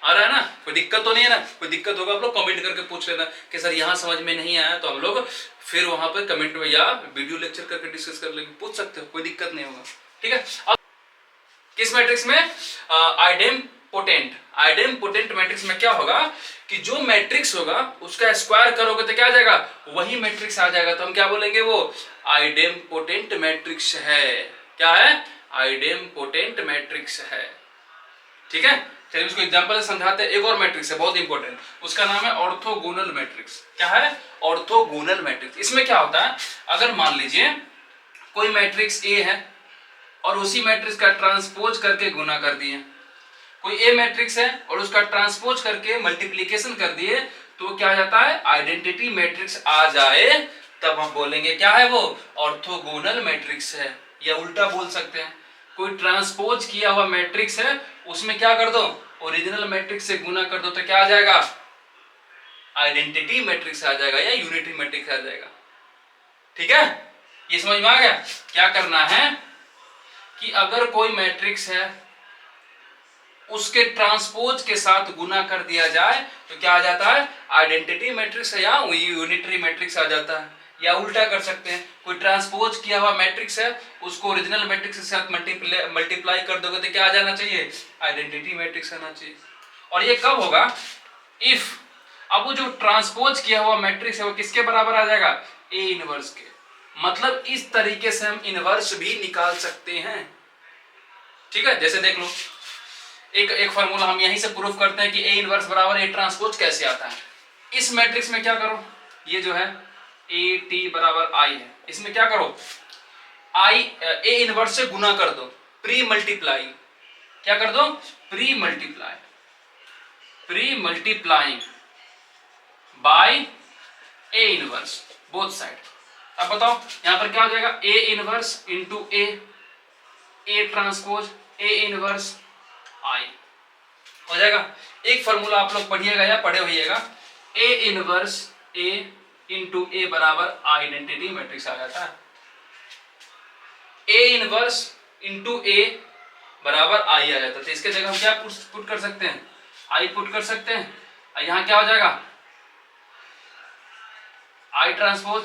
आ रहा है ना, कोई दिक्कत तो नहीं है ना, कोई दिक्कत होगा आप लोग कमेंट करके पूछ लेना कि सर यहाँ समझ में नहीं आया, तो हम लोग फिर वहां पर कमेंट में या वीडियो लेक्चर करके डिस्कस कर लेंगे, पूछ सकते हो, कोई दिक्कत नहीं होगा। ठीक है, अब किस मैट्रिक्स में, आइडेम्पोटेंट मैट्रिक्स में क्या होगा कि जो मैट्रिक्स होगा उसका स्क्वायर करोगे तो क्या आ जाएगा, वही मैट्रिक्स आ जाएगा, तो हम क्या बोलेंगे वो आइडेम्पोटेंट मैट्रिक्स है। क्या है, आइडेम्पोटेंट मैट्रिक्स है। ठीक है, चलिए इसको एग्जांपल से समझाते हैं। एक और मैट्रिक्स है बहुत इंपॉर्टेंट, उसका नाम है ऑर्थोगोनल मैट्रिक्स। क्या है, ऑर्थोगोनल मैट्रिक्स। इसमें क्या होता है, अगर मान लीजिए कोई मैट्रिक्स ए है और उसी मैट्रिक्स का ट्रांसपोज करके गुना कर दिए, कोई ए मैट्रिक्स है और उसका ट्रांसपोज करके मल्टीप्लीकेशन कर दिए, तो क्या आ जाता है, आइडेंटिटी मैट्रिक्स आ जाए, तब हम बोलेंगे क्या है वो, ऑर्थोगोनल मैट्रिक्स है। या उल्टा बोल सकते हैं, कोई ट्रांसपोज किया हुआ मैट्रिक्स है उसमें क्या कर दो, ओरिजिनल मैट्रिक्स से गुना कर दो, तो क्या आ जाएगा, आइडेंटिटी मैट्रिक्स आ जाएगा या यूनिटरी मैट्रिक्स आ जाएगा। ठीक है, ये समझ में आ गया। क्या करना है कि अगर कोई मैट्रिक्स है उसके ट्रांसपोज के साथ गुना कर दिया जाए तो क्या आ जाता है, आइडेंटिटी मैट्रिक्स या यूनिटरी मैट्रिक्स आ जाता है। या उल्टा कर सकते हैं, कोई ट्रांसपोज किया हुआ मैट्रिक्स है उसको ओरिजिनल मैट्रिक्स के साथ मल्टीप्लाई कर दोगे तो क्या आ जाना चाहिए, आइडेंटिटी मैट्रिक्स आना चाहिए। और ये कब होगा, इफ, अब वो जो ट्रांसपोज किया हुआ मैट्रिक्स है वो किसके बराबर आ जाएगा, ए इनवर्स के। मतलब इस तरीके से हम इनवर्स भी निकाल सकते हैं। ठीक है, जैसे देख लो एक फार्मूला हम यहीं से प्रूफ करते हैं कि ए इनवर्स बराबर ए ट्रांसपोज कैसे आता है। इस मैट्रिक्स में क्या करो, ये जो है ए टी बराबर आई है, इसमें क्या करो, आई ए इनवर्स से गुना कर दो, प्री मल्टीप्लाई, क्या कर दो, pre multiplying by A inverse both side. अब बताओ यहां पर क्या हो जाएगा, A inverse into A transpose A inverse आई हो जाएगा। एक फॉर्मूला आप लोग पढ़िएगा या पढ़े होइएगा, ए इनवर्स ए इंटू ए बराबर आइडेंटिटी मैट्रिक्स आ जाता है। ए इनवर्स इंटू ए बराबर आई आ जाता है, तो इसके जगह हम क्या पुट कर सकते हैं, आई पुट कर सकते हैं। यहां क्या हो जाएगा, आई ट्रांसपोज।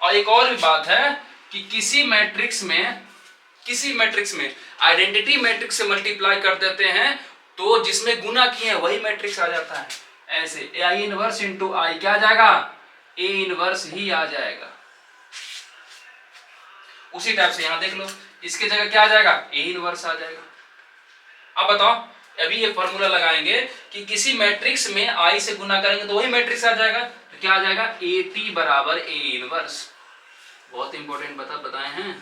और एक और भी बात है कि किसी मैट्रिक्स में आइडेंटिटी मैट्रिक्स से मल्टीप्लाई कर देते हैं तो जिसमें गुना किए हैं वही मैट्रिक्स आ जाता है। ऐसे आई इनवर्स इंटू आई क्या आ जाएगा, ए इनवर्स ही आ जाएगा। उसी टाइप से यहां देख लो, इसके जगह क्या आ जाएगा, ए इनवर्स आ जाएगा। अब बताओ, अभी ये फॉर्मूला लगाएंगे कि किसी मैट्रिक्स में आई से गुना करेंगे तो वही मैट्रिक्स आ जाएगा, तो क्या आ जाएगा, ए टी बराबर ए इनवर्स। बहुत इंपॉर्टेंट बताए हैं,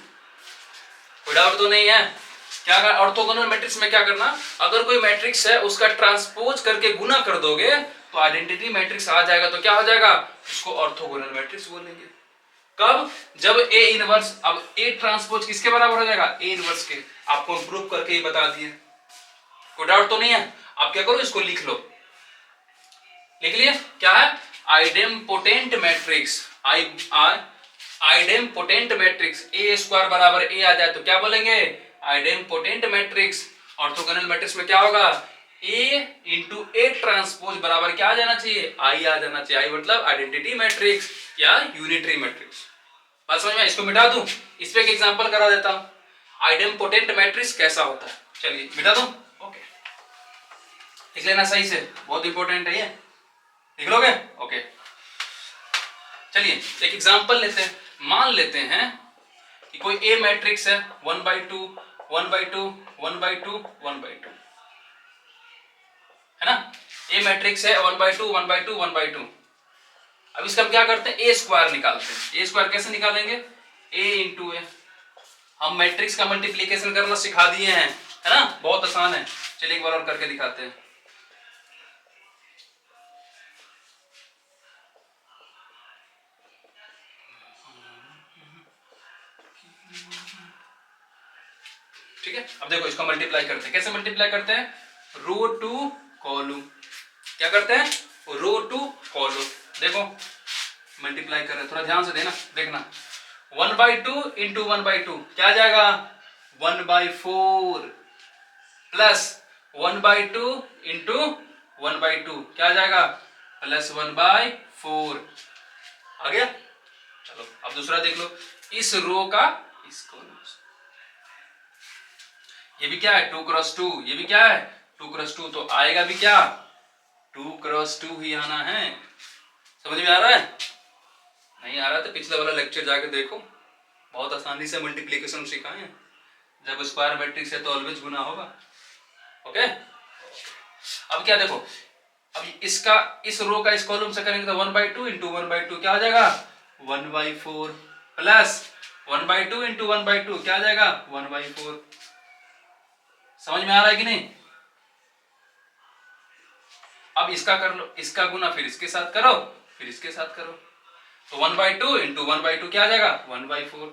कोई डाउट तो नहीं है। क्या ऑर्थोगोनल मैट्रिक्स में क्या करना, अगर कोई मैट्रिक्स है उसका ट्रांसपोज करके गुना कर दोगे तो आइडेंटिटी मैट्रिक्स आ जाएगा, तो क्या हो जाएगा, उसको ऑर्थोगोनल मैट्रिक्स बोलेंगे। कब? जब ए इनवर्स, अब ए ट्रांसपोज किसके बराबर हो जाएगा? ए इनवर्स के। आपको प्रूव करके ही बता दिए, कोई डाउट तो नहीं है? आप क्या करो, इसको लिख लो, लिख लिए। क्या है? Idempotent matrix, idempotent matrix A square बराबर ए आ जाए तो क्या बोलेंगे? Idempotent matrix. ऑर्थोगोनल मैट्रिक्स में क्या होगा? ए इंटू ए ट्रांसपोज बराबर क्या आ जाना चाहिए? आई आ जाना चाहिए। आई मतलब आइडेंटिटी मैट्रिक्स या यूनिटरी मैट्रिक्स। बात समझ में? इसको मिटा दूं, इस पे एक एग्जांपल करा देता हूं, आइडेम्पोटेंट मैट्रिक्स कैसा होता है। चलिए मिटा दूं, ओके, लिख लेना सही से, बहुत इंपॉर्टेंट है ये, लिख लोगे? ओके, चलिए एक एग्जांपल लेते हैं। मान लेते हैं कि कोई ए मैट्रिक्स है 1/2 1/2 1/2 1/2, है ना? ए मैट्रिक्स है 1/2 1/2 1/2। अब इसका हम क्या करते हैं? ए स्क्वायर निकालते हैं। ए स्क्वायर कैसे निकालेंगे? ए इंटू ए। हम मैट्रिक्स का मल्टीप्लीकेशन करना सिखा दिए हैं, है ना? बहुत आसान है। चलिए एक बार और करके दिखाते हैं। ठीक है, अब देखो इसको मल्टीप्लाई करते हैं। कैसे मल्टीप्लाई करते हैं? रो टू कॉलम। क्या करते हैं? रो टू कॉलम। देखो मल्टीप्लाई कर रहे हैं, थोड़ा ध्यान से देना, देखना। 1/2 इंटू 1/2 क्या आ जाएगा? 1/4 प्लस 1/2 इंटू 1/2 क्या आ जाएगा? प्लस 1/4। आ गया? चलो अब दूसरा देख लो, इस रो का इस कॉलम, ये भी क्या है? 2x2, ये भी क्या है? 2x2, तो आएगा भी क्या? 2x2 ही आना है। समझ में आ रहा है? नहीं आ रहा तो पिछले वाला लेक्चर जाके देखो, बहुत आसानी से मल्टीप्लिकेशन सिखाए हैं। जब स्क्वायर मैट्रिक्स है तो ऑलवेज गुना होगा। ओके, अब क्या देखो, अब इसका इस रो का इस कॉलम से करेंगे तो 1/2 इंटू 1/2 क्या आ जाएगा? 1/4 प्लस 1/2 इंटू 1/2 क्या आ जाएगा? 1/4। समझ में आ रहा है कि नहीं? अब इसका कर लो, इसका गुना फिर इसके साथ करो, फिर इसके साथ करो, तो 1/2 इंटू 1/2 क्या आ जाएगा? 1/4।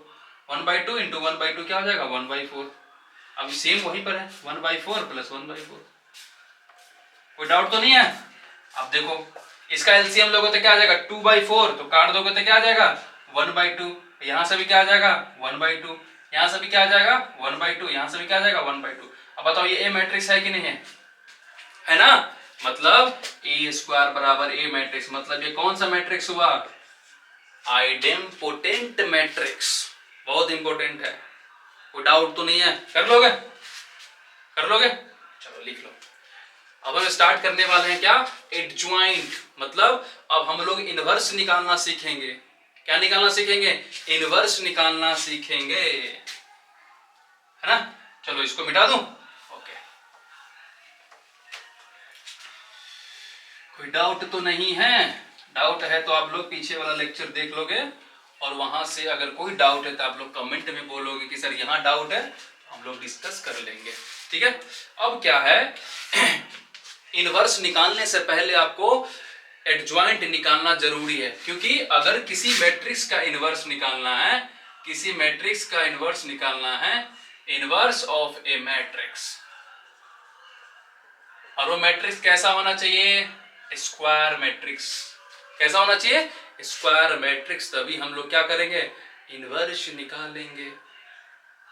1/2 इंटू 1/2 क्या हो जाएगा? 1/4। अब सेम वहीं पर है, 1/4 प्लस 1/4। कोई डाउट तो नहीं है? अब देखो इसका एलसीएम लोगे तो क्या आ जाएगा? 2/4, तो काट दोगे तो क्या आ जाएगा? 1/2। यहां से भी क्या आ जाएगा? 1/2। यहां से भी क्या आ जाएगा? 1/2। यहां से भी क्या आ जाएगा? 1/2। अब बताओ ये ए मैट्रिक्स है कि नहीं है? है ना? मतलब ए स्क्वायर बराबर ए मैट्रिक्स, मतलब ये कौन सा मैट्रिक्स हुआ? Idempotent matrix. बहुत इंपॉर्टेंट है, कोई डाउट तो नहीं है? कर लोगे? कर लोगे? चलो लिख लो। अब हम स्टार्ट करने वाले हैं क्या? एडज्वाइंट, मतलब अब हम लोग इनवर्स निकालना सीखेंगे। क्या निकालना सीखेंगे? इनवर्स निकालना सीखेंगे, है ना? चलो इसको मिटा दूं, ओके। कोई डाउट तो नहीं है? डाउट है तो आप लोग पीछे वाला लेक्चर देख लोगे, और वहां से अगर कोई डाउट है तो आप लोग कमेंट में बोलोगे कि सर यहाँ डाउट है, हम लोग डिस्कस कर लेंगे। ठीक है, अब क्या है, इनवर्स निकालने से पहले आपको एडज्वाइंट निकालना जरूरी है, क्योंकि अगर किसी मैट्रिक्स का इनवर्स निकालना है, किसी मैट्रिक्स का इनवर्स निकालना है, इनवर्स ऑफ ए मैट्रिक्स, और वो मैट्रिक्स कैसा होना चाहिए? Square matrix. कैसा होना चाहिए? Square matrix. तभी हम लोग क्या करेंगे? इनवर्स निकालेंगे,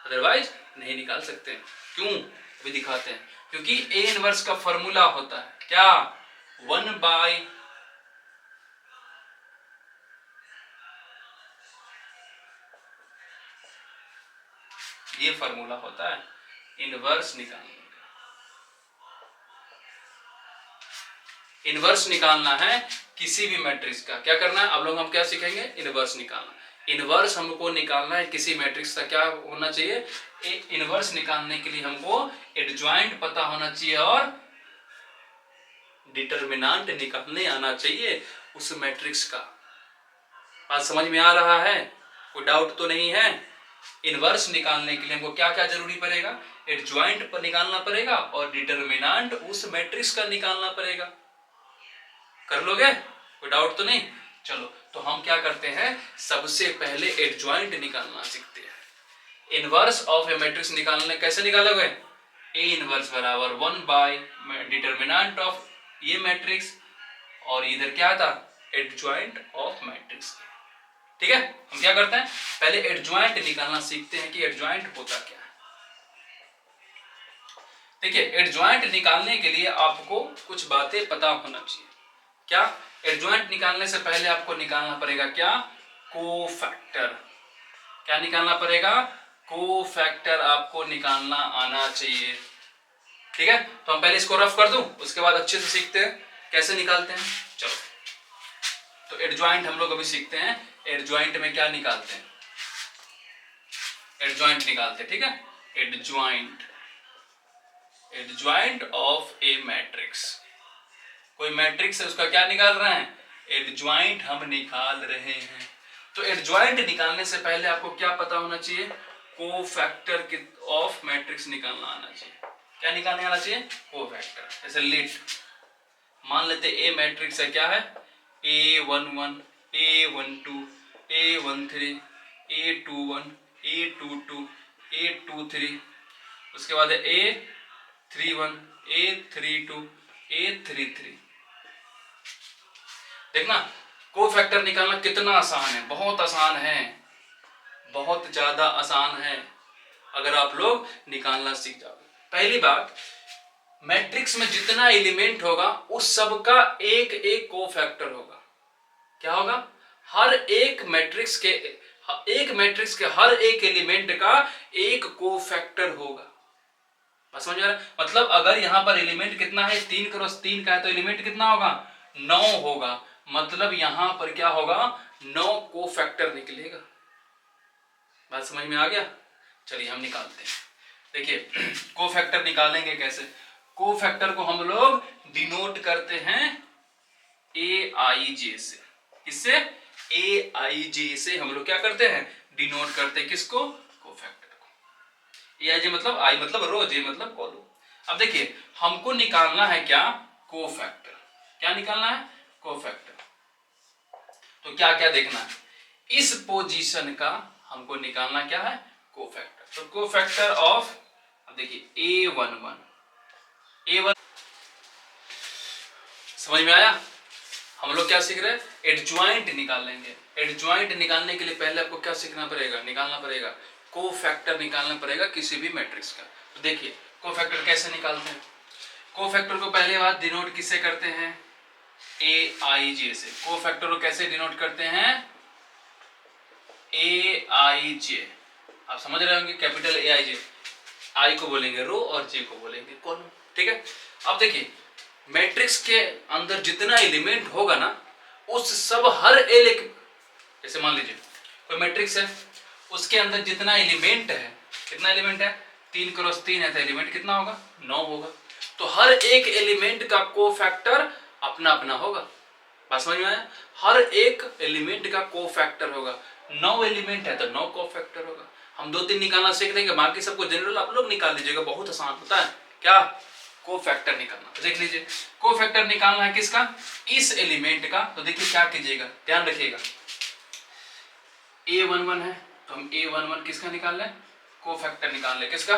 अदरवाइज नहीं निकाल सकते। क्यों? अभी दिखाते हैं। क्योंकि ए इनवर्स का फॉर्मूला होता है क्या? 1/, ये फॉर्मूला होता है इनवर्स निकालने का। इनवर्स निकालना है किसी भी मैट्रिक्स का, क्या करना है? अब लोग हम क्या सीखेंगे? इनवर्स निकालना। इनवर्स हमको निकालना है किसी मैट्रिक्स का, क्या होना चाहिए? इनवर्स निकालने के लिए हमको एडज्वाइंट पता होना चाहिए और डिटरमिनेंट निकालने आना चाहिए उस मैट्रिक्स का। बात समझ में आ रहा है? कोई डाउट तो नहीं है? इनवर्स निकालने के लिए हमको क्या क्या जरूरी पड़ेगा? एडज्वाइंट पर निकालना पड़ेगा और डिटरमिनेंट उस मैट्रिक्स का निकालना पड़ेगा। कर लोगे? कोई डाउट तो नहीं? चलो तो हम क्या करते हैं, सबसे पहले एडजॉइंट निकालना सीखते हैं। इनवर्स ऑफ ए मैट्रिक्स निकालने कैसे निकालोगे, ए इनवर्स बराबर 1 बाय डिटर्मिनेंट ऑफ ये मैट्रिक्स और इधर क्या था, एडजॉइंट ऑफ मैट्रिक्स। ठीक है, हम क्या करते हैं, पहले एडजॉइंट निकालना सीखते हैं कि एडजॉइंट होता क्या है। देखिए, एडजॉइंट निकालने के लिए आपको कुछ बातें पता होना चाहिए। क्या, एडजॉइंट निकालने से पहले आपको निकालना पड़ेगा क्या, कोफैक्टर। क्या निकालना पड़ेगा, कोफैक्टर आपको निकालना आना चाहिए। ठीक है, तो हम पहले इसको रफ कर दूं, उसके बाद अच्छे से सीखते हैं कैसे निकालते हैं। चलो, तो एडजॉइंट हम लोग अभी सीखते हैं, एडजॉइंट में क्या निकालते हैं, एडजॉइंट निकालते हैं। ठीक है, एडजॉइंट ऑफ ए मैट्रिक्स, कोई मैट्रिक्स है उसका क्या निकाल रहे हैं, एडजॉइंट हम निकाल रहे हैं। तो एडजॉइंट निकालने से पहले आपको क्या पता होना चाहिए, कोफैक्टर ऑफ मैट्रिक्स निकालना आना चाहिए। क्या निकालने आना चाहिए, कोफैक्टर। जैसे लेट मान लेते ए मैट्रिक्स है, क्या है, A11, A12, A13, A21, A22, A23, उसके बाद है A31, A32, A33। देखना, कोफैक्टर निकालना कितना आसान है, बहुत आसान है, बहुत ज्यादा आसान है अगर आप लोग निकालना सीख जाओगे। पहली बात, मैट्रिक्स में जितना एलिमेंट होगा उस सब का एक एक कोफैक्टर होगा। क्या होगा, हर एक मैट्रिक्स के हर एक एलिमेंट का एक कोफैक्टर होगा। बस समझ आ रहा है, मतलब अगर यहां पर एलिमेंट कितना है, 3 क्रॉस 3 का है, तो एलिमेंट कितना होगा, 9 होगा। मतलब यहां पर क्या होगा, 9 कोफैक्टर निकलेगा। बात समझ में आ गया, चलिए हम निकालते हैं। देखिए, कोफैक्टर निकालेंगे कैसे, कोफैक्टर को हम लोग डिनोट करते हैं AIJ से। किससे, AIJ से हम लोग क्या करते हैं, डिनोट करते हैं किसको, कोफैक्टर को। AIJ मतलब आई मतलब रो, जे मतलब कॉलम। अब देखिए, हमको निकालना है क्या, कोफैक्टर। क्या निकालना है, कोफैक्टर। तो क्या क्या देखना है, इस पोजीशन का हमको निकालना क्या है, कोफैक्टर। तो कोफैक्टर ऑफ, अब देखिए A11, A1 समझ में आया। हम लोग क्या सीख रहे हैं, एडजॉइंट निकालेंगे। एडजॉइंट निकालने के लिए पहले आपको क्या सीखना पड़ेगा, निकालना पड़ेगा, कोफैक्टर निकालना पड़ेगा किसी भी मैट्रिक्स का। तो देखिए, कोफैक्टर कैसे निकालते हैं, कोफैक्टर को पहले बात डिनोट किससे करते हैं, AIJ से। कोफैक्टर को कैसे डिनोट करते हैं, AIJ। आप समझ रहे होंगे, कैपिटल AIJ, आई को बोलेंगे रो और जे को बोलेंगे कॉलम। ठीक है, अब देखिए, मैट्रिक्स के अंदर जितना एलिमेंट होगा ना, उस सब हर जैसे मान लीजिए कोई मैट्रिक्स है, उसके अंदर जितना एलिमेंट है, कितना एलिमेंट है, 3 क्रॉस 3 है, तो एलिमेंट कितना होगा, 9 होगा। तो हर एक एलिमेंट का कोफैक्टर अपना अपना होगा। बात समझ में आया, हर एक एलिमेंट का कोफैक्टर होगा। 9 एलिमेंट है तो 9 कोफैक्टर होगा। हम 2-3 निकालना सीख लेंगे, बाकी सबको जनरल आप लोग निकाल लीजिएगा, बहुत आसान होता है। क्या, कोफैक्टर निकालना। तो देख लीजिए, कोफैक्टर निकालना है किसका, इस एलिमेंट का। तो देखिए क्या कीजिएगा, ध्यान रखिएगा, A11 है तो हम A11 किसका निकाल लें, कोफैक्टर निकाल लें किसका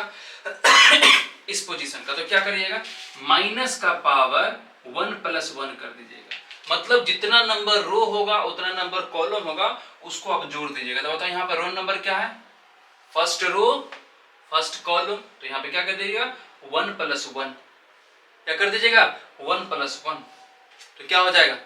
इस पोजीशन का। तो क्या करिएगा, माइनस का पावर 1 + 1 कर दीजिएगा। मतलब जितना नंबर रो होगा उतना नंबर कॉलम होगा, उसको आप जोड़ दीजिएगा। तो बताओ यहाँ पर रो नंबर क्या है, फर्स्ट रो फर्स्ट कॉलम, तो यहाँ पे क्या कर दीजिएगा, 1 + 1। क्या कर दीजिएगा, 1 + 1। तो क्या हो जाएगा,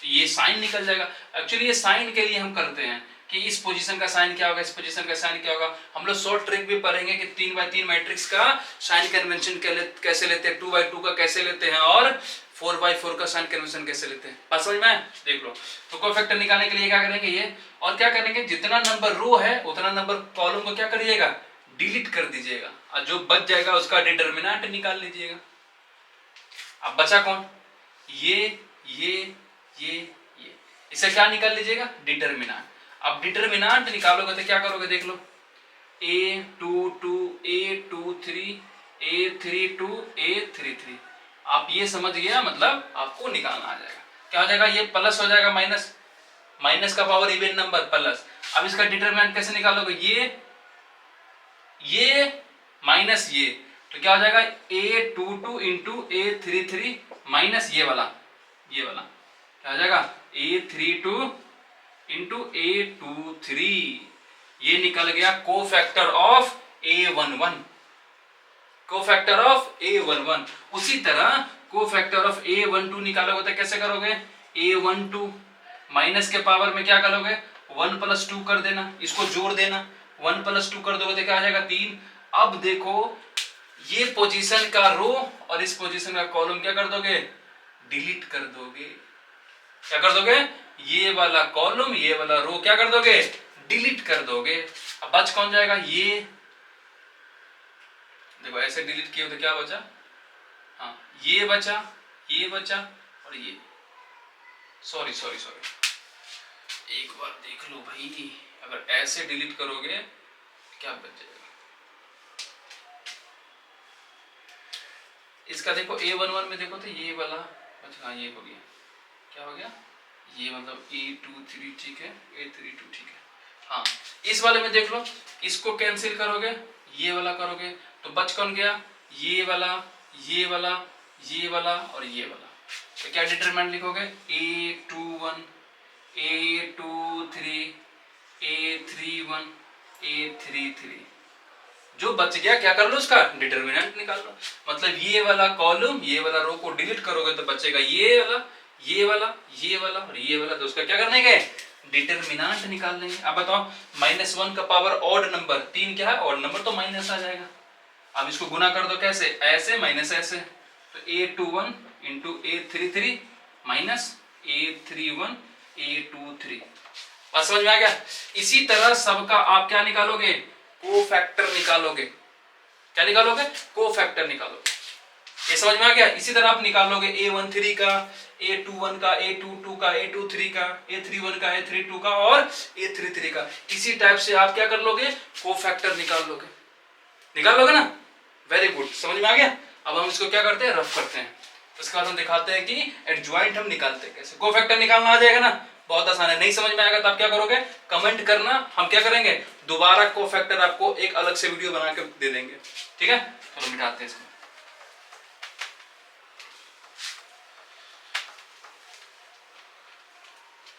ये साइन निकल जाएगा। एक्चुअली ये साइन के लिए हम करते हैं कि इस पोजीशन का साइन क्या होगा, इस पोजीशन का साइन क्या होगा। हम लोग शॉर्ट ट्रिक भी पढ़ेंगे कि 3x3 मैट्रिक्स का साइन कन्वेंशन कैसे लेते हैं, 2x2 का कैसे लेते हैं, और 4x4 का साइन कन्वेंशन कैसे लेते हैं। बात समझ में देख लो। तो कोफैक्टर निकालने के लिए क्या करेंगे ये, और क्या करेंगे, जितना नंबर रो है उतना नंबर कॉलम को क्या करिएगा, डिलीट कर दीजिएगा, और जो बच जाएगा उसका डिटर्मिनेंट निकाल लीजिएगा। अब बचा कौन, ये इसे क्या निकाल लीजिएगा, डिटर्मिनेंट। अब डिटर्मिनेंट निकालोगे तो क्या करोगे, देख लो, A22, A23, A32, A33। आप ये समझ गया, मतलब आपको निकालना आ जाएगा। क्या हो जाएगा, ये प्लस हो जाएगा माइनस, माइनस का पावर इवन नंबर प्लस। अब इसका डिटरमिनेंट कैसे निकालोगे, ये माइनस ये, तो क्या हो जाएगा A22 इंटू A33 माइनस ये वाला क्या हो जाएगा A32 इंटू A23। ये निकल गया cofactor of A11, cofactor of A11। उसी तरह कोफैक्टर ऑफ A12 निकालोगे तो कैसे करोगे, A12 माइनस के पावर में क्या करोगे 1 + 2 कर देना, इसको जोड़ देना, 1 + 2 कर दोगे तो क्या आ जाएगा 3। अब देखो ये पोजीशन का रो और इस पोजीशन का कॉलम क्या कर दोगे, डिलीट कर दोगे। क्या कर दोगे, ये वाला कॉलम ये वाला रो क्या कर दोगे, डिलीट कर दोगे। अब बच कौन जाएगा, ये देखो ऐसे डिलीट किए तो क्या बचा, हाँ ये बचा और ये, सॉरी एक बार देख लो भाई, अगर ऐसे डिलीट करोगे क्या बच जाएगा। इसका देखो A11 में देखो तो ये वाला अच्छा ये हो गया, क्या हो गया ये, मतलब A23 ठीक है, A32 ठीक है। हाँ इस वाले में देख लो, इसको कैंसिल करोगे ये वाला करोगे तो बच कौन गया, ये वाला और ये वाला। तो क्या डिटरमिनेंट लिखोगे A21 A23 A31 A33। जो बच गया क्या कर लो उसका डिटरमिनेंट निकाल लो। मतलब ये वाला कॉलम ये वाला रो को डिलीट करोगे तो बचेगा ये वाला और ये वाला, तो उसका क्या करने गए डिटरमिनेंट निकाल लेंगे। अब बताओ -1 का पावर ऑड नंबर 3 क्या है, ऑड नंबर तो माइनस आ जाएगा। अब इसको गुना कर दो कैसे, ऐसे माइनस ऐसे, तो A21 into A33 minus A31 A23। बस समझ में आ गया। इसी तरह सबका आप क्या निकालोगे, कोफैक्टर निकालोगे। क्या निकालोगे, कोफैक्टर निकालोगे। ये समझ में आ गया। इसी तरह आप निकालोगे A13 का, A21 का, A22 का, A23 का, A31 का, A32 का और A33 का। इसी टाइप से आप क्या कर लोगे, कोफैक्टर निकाल लोगे ना। वेरी गुड, समझ में आ गया। अब हम इसको क्या करते हैं, रफ करते हैं। उसके बाद हम दिखाते हैं कि एडजॉइंट हम निकालते हैं कैसे। कोफैक्टर निकालना आ जाएगा ना, बहुत आसान है। नहीं समझ में आएगा तो आप क्या करोगे, कमेंट करना, हम क्या करेंगे दोबारा कोफैक्टर आपको एक अलग से वीडियो बना के दे देंगे। ठीक है, चलो मिटाते हैं इसको।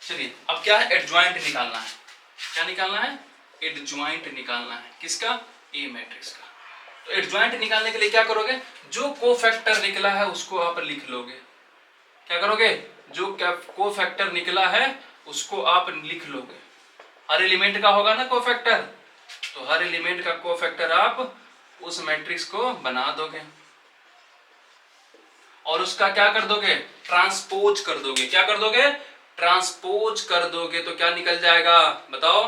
चलिए अब क्या है, एडजॉइंट निकालना है। क्या निकालना है, एडजॉइंट निकालना है। किसका, ए मैट्रिक्स का। तो एडजॉइंट निकालने के लिए क्या करोगे, जो कोफैक्टर निकला है उसको आप लिख लोगे। क्या करोगे, जो कोफैक्टर निकला है उसको आप लिख लोगे। हर एलिमेंट का होगा ना कोफैक्टर, तो हर एलिमेंट का कोफैक्टर आप उस मैट्रिक्स को बना दोगे और उसका क्या कर दोगे, ट्रांसपोज कर दोगे। क्या कर दोगे, ट्रांसपोज कर दोगे। तो क्या निकल जाएगा बताओ,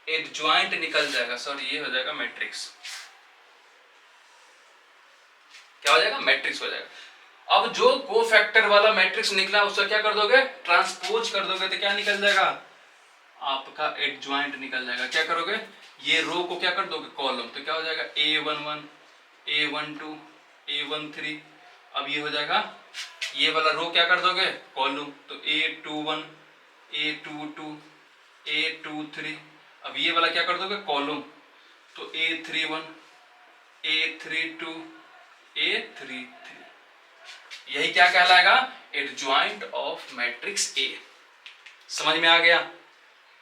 एडजॉइंट निकल जाएगा। सॉरी ये हो जाएगा मैट्रिक्स। क्या हो जाएगा, मैट्रिक्स हो जाएगा। अब जो कोफैक्टर वाला मैट्रिक्स निकला उसका क्या कर दोगे, ट्रांसपोज कर दोगे। तो क्या निकल जाएगा, आपका एडजॉइंट निकल जाएगा। क्या करोगे, ये रो को क्या कर दोगे कॉलम, तो क्या हो जाएगा A11 A12 A13। अब ये हो जाएगा, ये वाला रो क्या कर दोगे कॉलम, तो A21 A22 A23। अब ये वाला क्या कर दोगे कॉलम, तो A31 A32 A33। यही क्या कहलाएगा, एडजॉइंट ऑफ मैट्रिक्स ए। समझ में आ गया,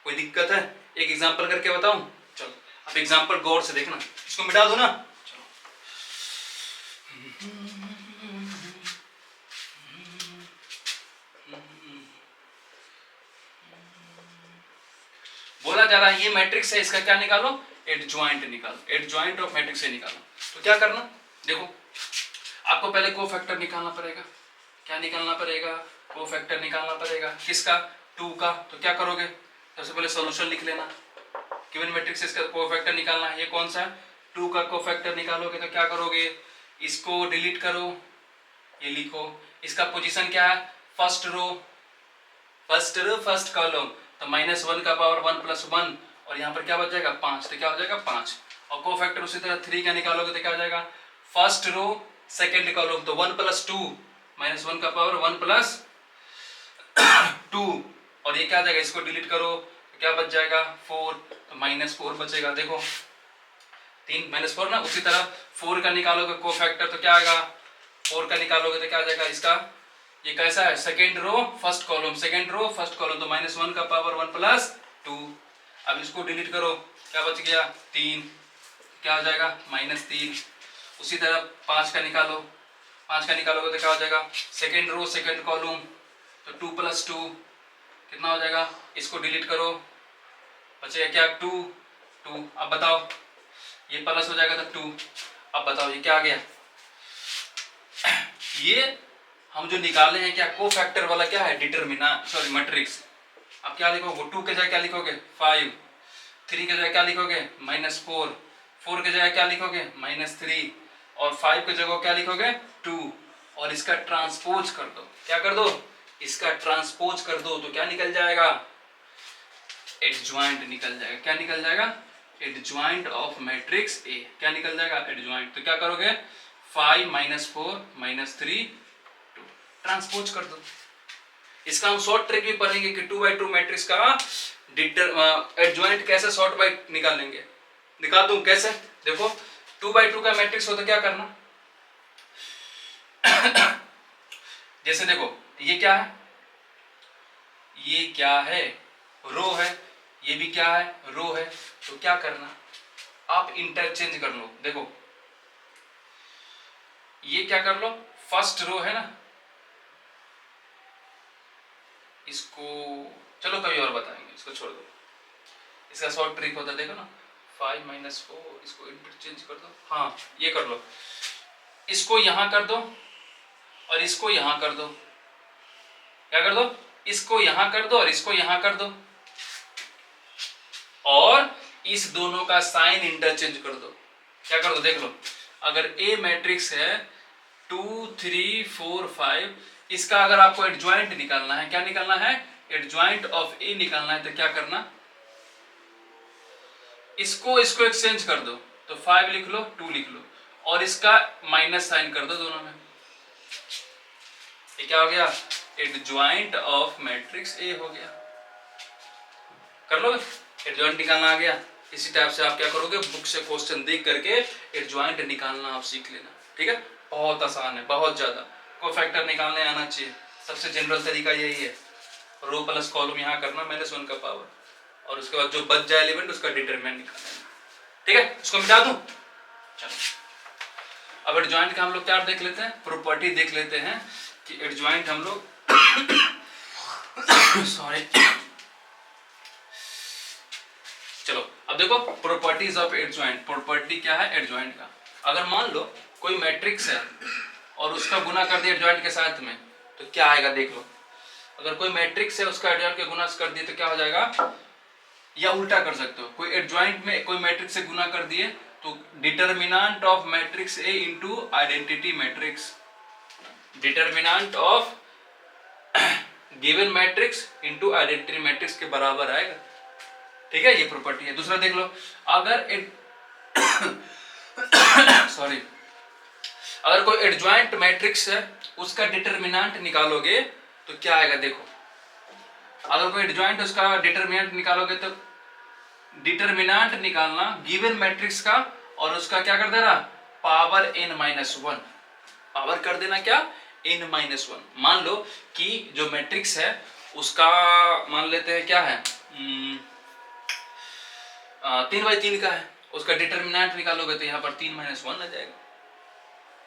कोई दिक्कत है, एक एग्जांपल करके बताऊं। चलो अब एग्जांपल गौर से देखना, इसको मिटा दो ना। चलो बोला जा रहा है ये मैट्रिक्स है, इसका क्या निकालो, एडजॉइंट निकालो। एडजॉइंट ऑफ मैट्रिक्स ए निकालो। तो क्या करना, देखो आपको पहले कोफैक्टर निकालना पड़ेगा। क्या निकालना पड़ेगा, कोफैक्टर निकालना पड़ेगा। किसका, 2 का। तो क्या करोगे, सबसे पहले सॉल्यूशन लिख लेना। गिवन मैट्रिक्स इसका कोफैक्टर निकालना है, ये कौन सा है 2 का कोफैक्टर निकालोगे। तो क्या करोगे, इसको डिलीट करो, ये लिखो। इसका पोजीशन क्या है, फर्स्ट रो फर्स्ट कॉलम, तो -1 का पावर 1 + 1 और यहाँ पर क्या बच जाएगा 5। तो क्या हो जाएगा 5। और कोफैक्टर उसी तरह 3 का निकालोगे तो क्या हो जाएगा, फर्स्ट रो सेकेंड कॉलम, तो 1 + 2 -1 का पावर 1 + 2 और ये क्या आ जाएगा, इसको डिलीट करो तो क्या बच जाएगा 4, तो -4 बचेगा। देखो 3 -4 ना। उसी तरह 4 का निकालोगे कोफैक्टर तो क्या आएगा, 4 का निकालोगे तो क्या आ जाएगा इसका, ये कैसा है second row first column, second row first column, तो -1 का पावर 1 + 2। अब इसको डिलीट करो क्या बच गया 3, क्या हो जाएगा -3। उसी तरह 5 का निकालो, 5 का निकालोगे तो क्या हो जाएगा सेकेंड रो सेकेंड कॉलम, तो 2 + 2 कितना हो जाएगा, इसको डिलीट करो बचेगा क्या 2। अब बताओ ये प्लस हो जाएगा तो 2। अब बताओ ये क्या आ गया, ये हम जो निकाले हैं क्या कोफैक्टर वाला क्या है डिटरमिनेंट, सॉरी मैट्रिक्स। अब क्या लिखोगे 2 के जगह क्या लिखोगे 5, 3 के जगह क्या लिखोगे -4, 4 के जगह क्या लिखोगे -3 और 5 के जगह क्या लिखोगे 2 और इसका ट्रांसपोज कर दो, क्या कर दो इसका ट्रांसपोज कर दो तो क्या निकल जाएगा एडजॉइंट निकल जाएगा। क्या निकल जाएगा एडजॉइंट ऑफ मैट्रिक्स ए, क्या निकल जाएगा एडजॉइंट। तो क्या करोगे 5 -4 -3 2 ट्रांसपोज कर दो। इसका हम शॉर्ट ट्रिक भी पढ़ेंगे कि 2x2 मैट्रिक्स का एडजॉइंट कैसे शॉर्ट बाय निकालेंगे, निकाल दूं कैसे। देखो 2x2 का मैट्रिक्स हो तो क्या करना जैसे देखो ये क्या है, ये क्या है रो है, ये भी क्या है रो है, तो क्या करना आप इंटरचेंज कर लो। देखो ये क्या कर लो फर्स्ट रो है ना, इसको चलो कभी और बताएंगे, इसको छोड़ दो। इसका शॉर्ट ट्रिक होता है देखो ना 5 -4 इसको इंटरचेंज कर दो। हाँ ये कर लो, इसको यहां कर दो और इसको यहां कर दो। क्या कर दो इसको यहां कर दो और इसको यहां कर दो और इस दोनों का साइन इंटरचेंज कर दो। क्या कर दो देख लो, अगर ए मैट्रिक्स है 2 3 4 5, इसका अगर आपको एडजॉइंट निकालना है, क्या निकालना है एडजॉइंट ऑफ ए निकालना है, तो क्या करना इसको एक्सचेंज कर दो, तो 5 लिख लो 2 लिख लो और इसका माइनस साइन कर दो दोनों में। ये क्या हो गया एडजॉइंट ऑफ मैट्रिक्स ए हो गया। कर लो एडजॉइंट निकालना आ गया। इसी टाइप से आप क्या करोगे बुक से क्वेश्चन देख करके एडजॉइंट निकालना आप सीख लेना, ठीक है। बहुत आसान है, बहुत ज्यादा। कोफैक्टर निकालने आना चाहिए, सबसे जनरल तरीका यही है। रो प्लस कॉलम यहाँ करना -1 का पावर और उसके बाद जो बच जाए एलिमेंट उसका डिटरमिनेंट निकालना, ठीक है। उसको मिटा दूं। चलो अब एडजॉइंट का हम लोग क्या देख लेते हैं, प्रॉपर्टी देख लेते हैं कि एडजॉइंट हम लोग सॉरी चलो अब देखो प्रॉपर्टीज ऑफ एडजॉइंट। प्रॉपर्टी क्या है एडजॉइंट का, अगर मान लो कोई मैट्रिक्स है और उसका गुना कर दिया एडजॉइंट के साथ में तो क्या आएगा देख लो। अगर कोई मैट्रिक्स है उसका एडजॉइंट के गुना कर दिए तो क्या हो जाएगा, या उल्टा कर सकते हो, कोई एडजॉइंट में कोई मैट्रिक्स से गुना कर दिए तो determinant of matrix A into identity matrix, determinant of given matrix into identity matrix के बराबर आएगा, ठीक है। ये प्रॉपर्टी है। दूसरा देख लो, अगर सॉरी अगर कोई एडजॉइंट मैट्रिक्स है उसका डिटरमिनेंट निकालोगे तो क्या आएगा देखो। अगर कोई एडजॉइंट उसका डिटरमिनेंट निकालोगे तो डिटरमिनेंट निकालना गिवन मैट्रिक्स का और उसका क्या कर देना पावर n-1, पावर कर देना क्या n-1। मान लो कि जो मैट्रिक्स है उसका मान लेते हैं क्या है 3/3 का है, उसका डिटरमिनेंट निकालोगे तो यहाँ पर 3-1 आ जाएगा,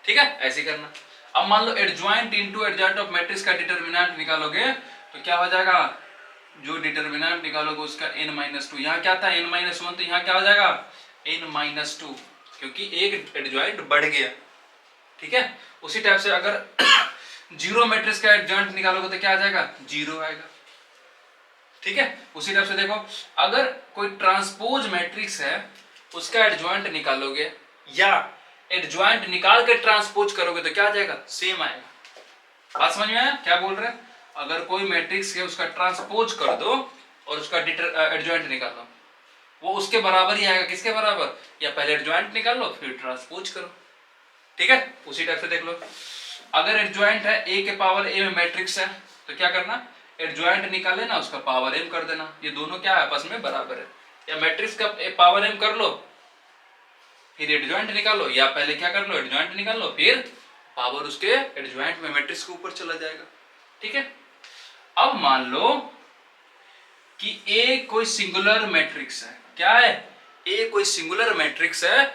ठीक है। ऐसे करना। अब मान लो adjoint into adjoint of matrix का डिटरमिनेंट निकालोगे तो क्या हो जाएगा, जो डिटरमिनेंट निकालोगे उसका n-2। यहाँ क्या था n-1, तो यहाँ क्या हो जाएगा n-2, क्योंकि एक एडजॉइंट बढ़ गया, ठीक है। उसी टाइप से अगर जीरो मैट्रिक्स का एडजॉइंट निकालोगे तो क्या आ जाएगा 0 आएगा, ठीक है। उसी टाइप से देखो अगर कोई ट्रांसपोज मैट्रिक्स है उसका एडजॉइंट निकालोगे या एडजॉइंट निकाल के ट्रांसपोज करोगे तो क्या आ जाएगा सेम आएगा। बात समझ में आया क्या बोल रहे हैं। अगर कोई मैट्रिक्स है उसका ट्रांसपोज कर दो और उसका एडजॉइंट निकालो, वो उसके बराबर ही आएगा। किसके बराबर, या पहले एडजॉइंट निकाल लो फिर ट्रांसपोज करो, ठीक है। उसी टाइप से देख लो, अगर एडजॉइंट है a के पावर a में मैट्रिक्स है तो क्या करना एडजॉइंट निकाले ना उसका पावर m कर देना, ये दोनों क्या है आपस में बराबर है। या मैट्रिक्स का पावर m कर लो फिर एडजॉइंट निकालो, या पहले क्या कर लो एडजॉइंट निकाल लो फिर पावर उसके एडजॉइंट में मैट्रिक्स के ऊपर चला जाएगा। ठीक है, अब मान लो कि ए कोई सिंगुलर मैट्रिक्स है। क्या है? ए कोई सिंगुलर मैट्रिक्स है,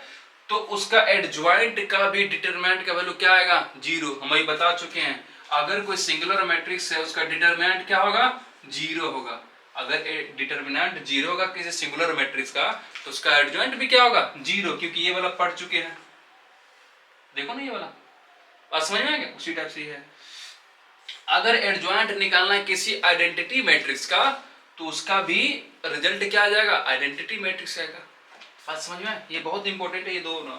तो उसका एडजॉइंट का भी डिटरमिनेंट का वैल्यू क्या आएगा? 0। हम वही बता चुके हैं, अगर कोई सिंगुलर मैट्रिक्स है उसका डिटरमिनेंट क्या होगा? 0 होगा। अगर डिटरमिनेंट 0 होगा किसी सिंगुलर मैट्रिक्स का, तो उसका एडजॉइंट भी क्या होगा? 0, क्योंकि ये वाला पढ़ चुके हैं। देखो ना ये वाला बात समझ में आ गया? उसी टाइप से है। अगर एडजॉइंट निकालना है किसी आइडेंटिटी मैट्रिक्स का, तो उसका भी रिजल्ट क्या आ जाएगा? आइडेंटिटी मैट्रिक्स आएगा। बात समझ में? ये बहुत इंपॉर्टेंट है ये दोनों,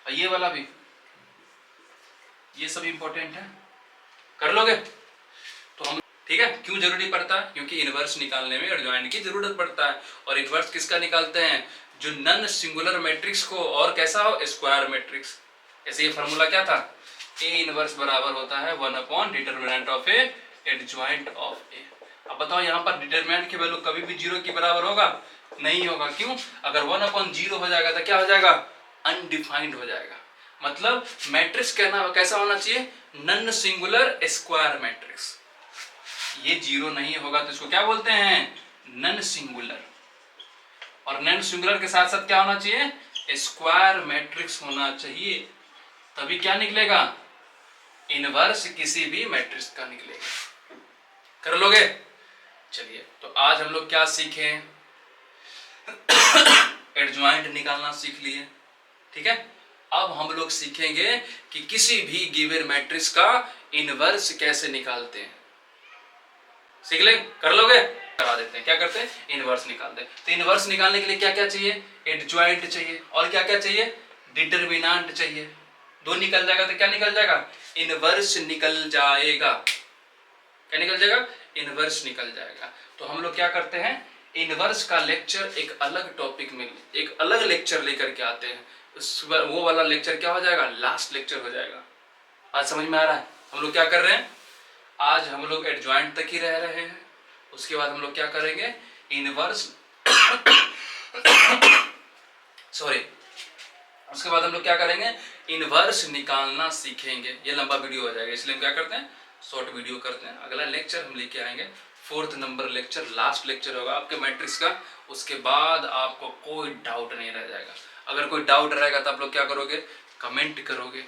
ये वाला भी, ये सब इंपॉर्टेंट है। कर लोगे तो हम, ठीक है। क्यों जरूरी पड़ता है? क्योंकि इनवर्स निकालने में एडजॉइंट की जरूरत पड़ता है। और इनवर्स किसका निकालते हैं? जो नन सिंगुलर मैट्रिक्स को और कैसा हो? Square matrix. ऐसे ये फॉर्मूला क्या था? ए इनवर्स बराबर होता है 1 determinant of A adjoint of A. अब बताओ यहाँ पर डिटरमिनेंट की वैल्यू कभी भी 0 के बराबर होगा? नहीं होगा। क्यों? अगर 1/0 हो जाएगा तो क्या हो जाएगा? अनडिफाइंड हो जाएगा। मतलब मैट्रिक्स कहना कैसा होना चाहिए? Non singular square matrix. ये 0 नहीं होगा तो इसको क्या बोलते हैं? Non singular. और नन सिंगुलर के साथ साथ क्या होना चाहिए? स्क्वायर मैट्रिक्स होना चाहिए, तभी क्या निकलेगा? इनवर्स किसी भी मैट्रिक्स का निकलेगा। कर लोगे? चलिए, तो आज हम लोग क्या सीखे? एडजॉइंट निकालना सीख लिए। ठीक है, अब हम लोग सीखेंगे कि किसी भी गिवन मैट्रिक्स का इनवर्स कैसे निकालते हैं। सीख ले? कर लोगे? करा देते हैं। क्या करते हैं? इनवर्स निकालते हैं। तो इनवर्स निकालने के लिए क्या क्या चाहिए? एडजॉइंट चाहिए, और क्या क्या चाहिए? डिटरमिनेंट चाहिए। दो निकल जाएगा तो क्या निकल जाएगा? इनवर्स निकल जाएगा। क्या निकल जाएगा? इनवर्स निकल जाएगा। तो हम लोग क्या करते हैं, इनवर्स का लेक्चर एक अलग टॉपिक में, एक अलग लेक्चर लेकर के आते हैं। वो वाला लेक्चर क्या हो जाएगा? लास्ट लेक्चर हो जाएगा। आज समझ में आ रहा है? हम लोग क्या कर रहे हैं, आज हम लोग एडजॉइंट तक ही रह रहे हैं। उसके बाद हम लोग क्या करेंगे? इनवर्स सॉरी उसके बाद हम लोग क्या करेंगे? इनवर्स निकालना सीखेंगे। ये लंबा वीडियो हो जाएगा, इसलिए हम क्या करते हैं, शॉर्ट वीडियो करते हैं। अगला लेक्चर हम लेके आएंगे 4th number lecture, last lecture होगा आपके मैट्रिक्स का। उसके बाद आपको कोई डाउट नहीं रह जाएगा। अगर कोई डाउट रहेगा तो आप लोग क्या करोगे? कमेंट करोगे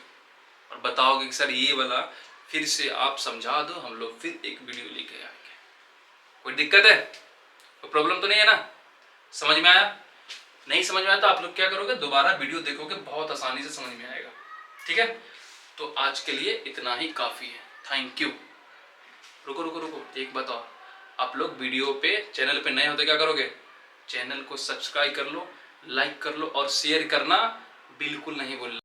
और बताओगे कि सर ये वाला फिर से आप समझा दो, हम लोग फिर एक वीडियो लेके आएंगे। कोई दिक्कत है? कोई प्रॉब्लम तो नहीं है ना? समझ में आया? नहीं समझ में आया तो आप लोग क्या करोगे? दोबारा वीडियो देखोगे, बहुत आसानी से समझ में आएगा। ठीक है, तो आज के लिए इतना ही काफ़ी है। Thank you. रुको रुको रुको, एक बताओ, आप लोग वीडियो पे, चैनल पे नए होते क्या करोगे? चैनल को सब्सक्राइब कर लो, लाइक कर लो और शेयर करना बिल्कुल नहीं भूलना।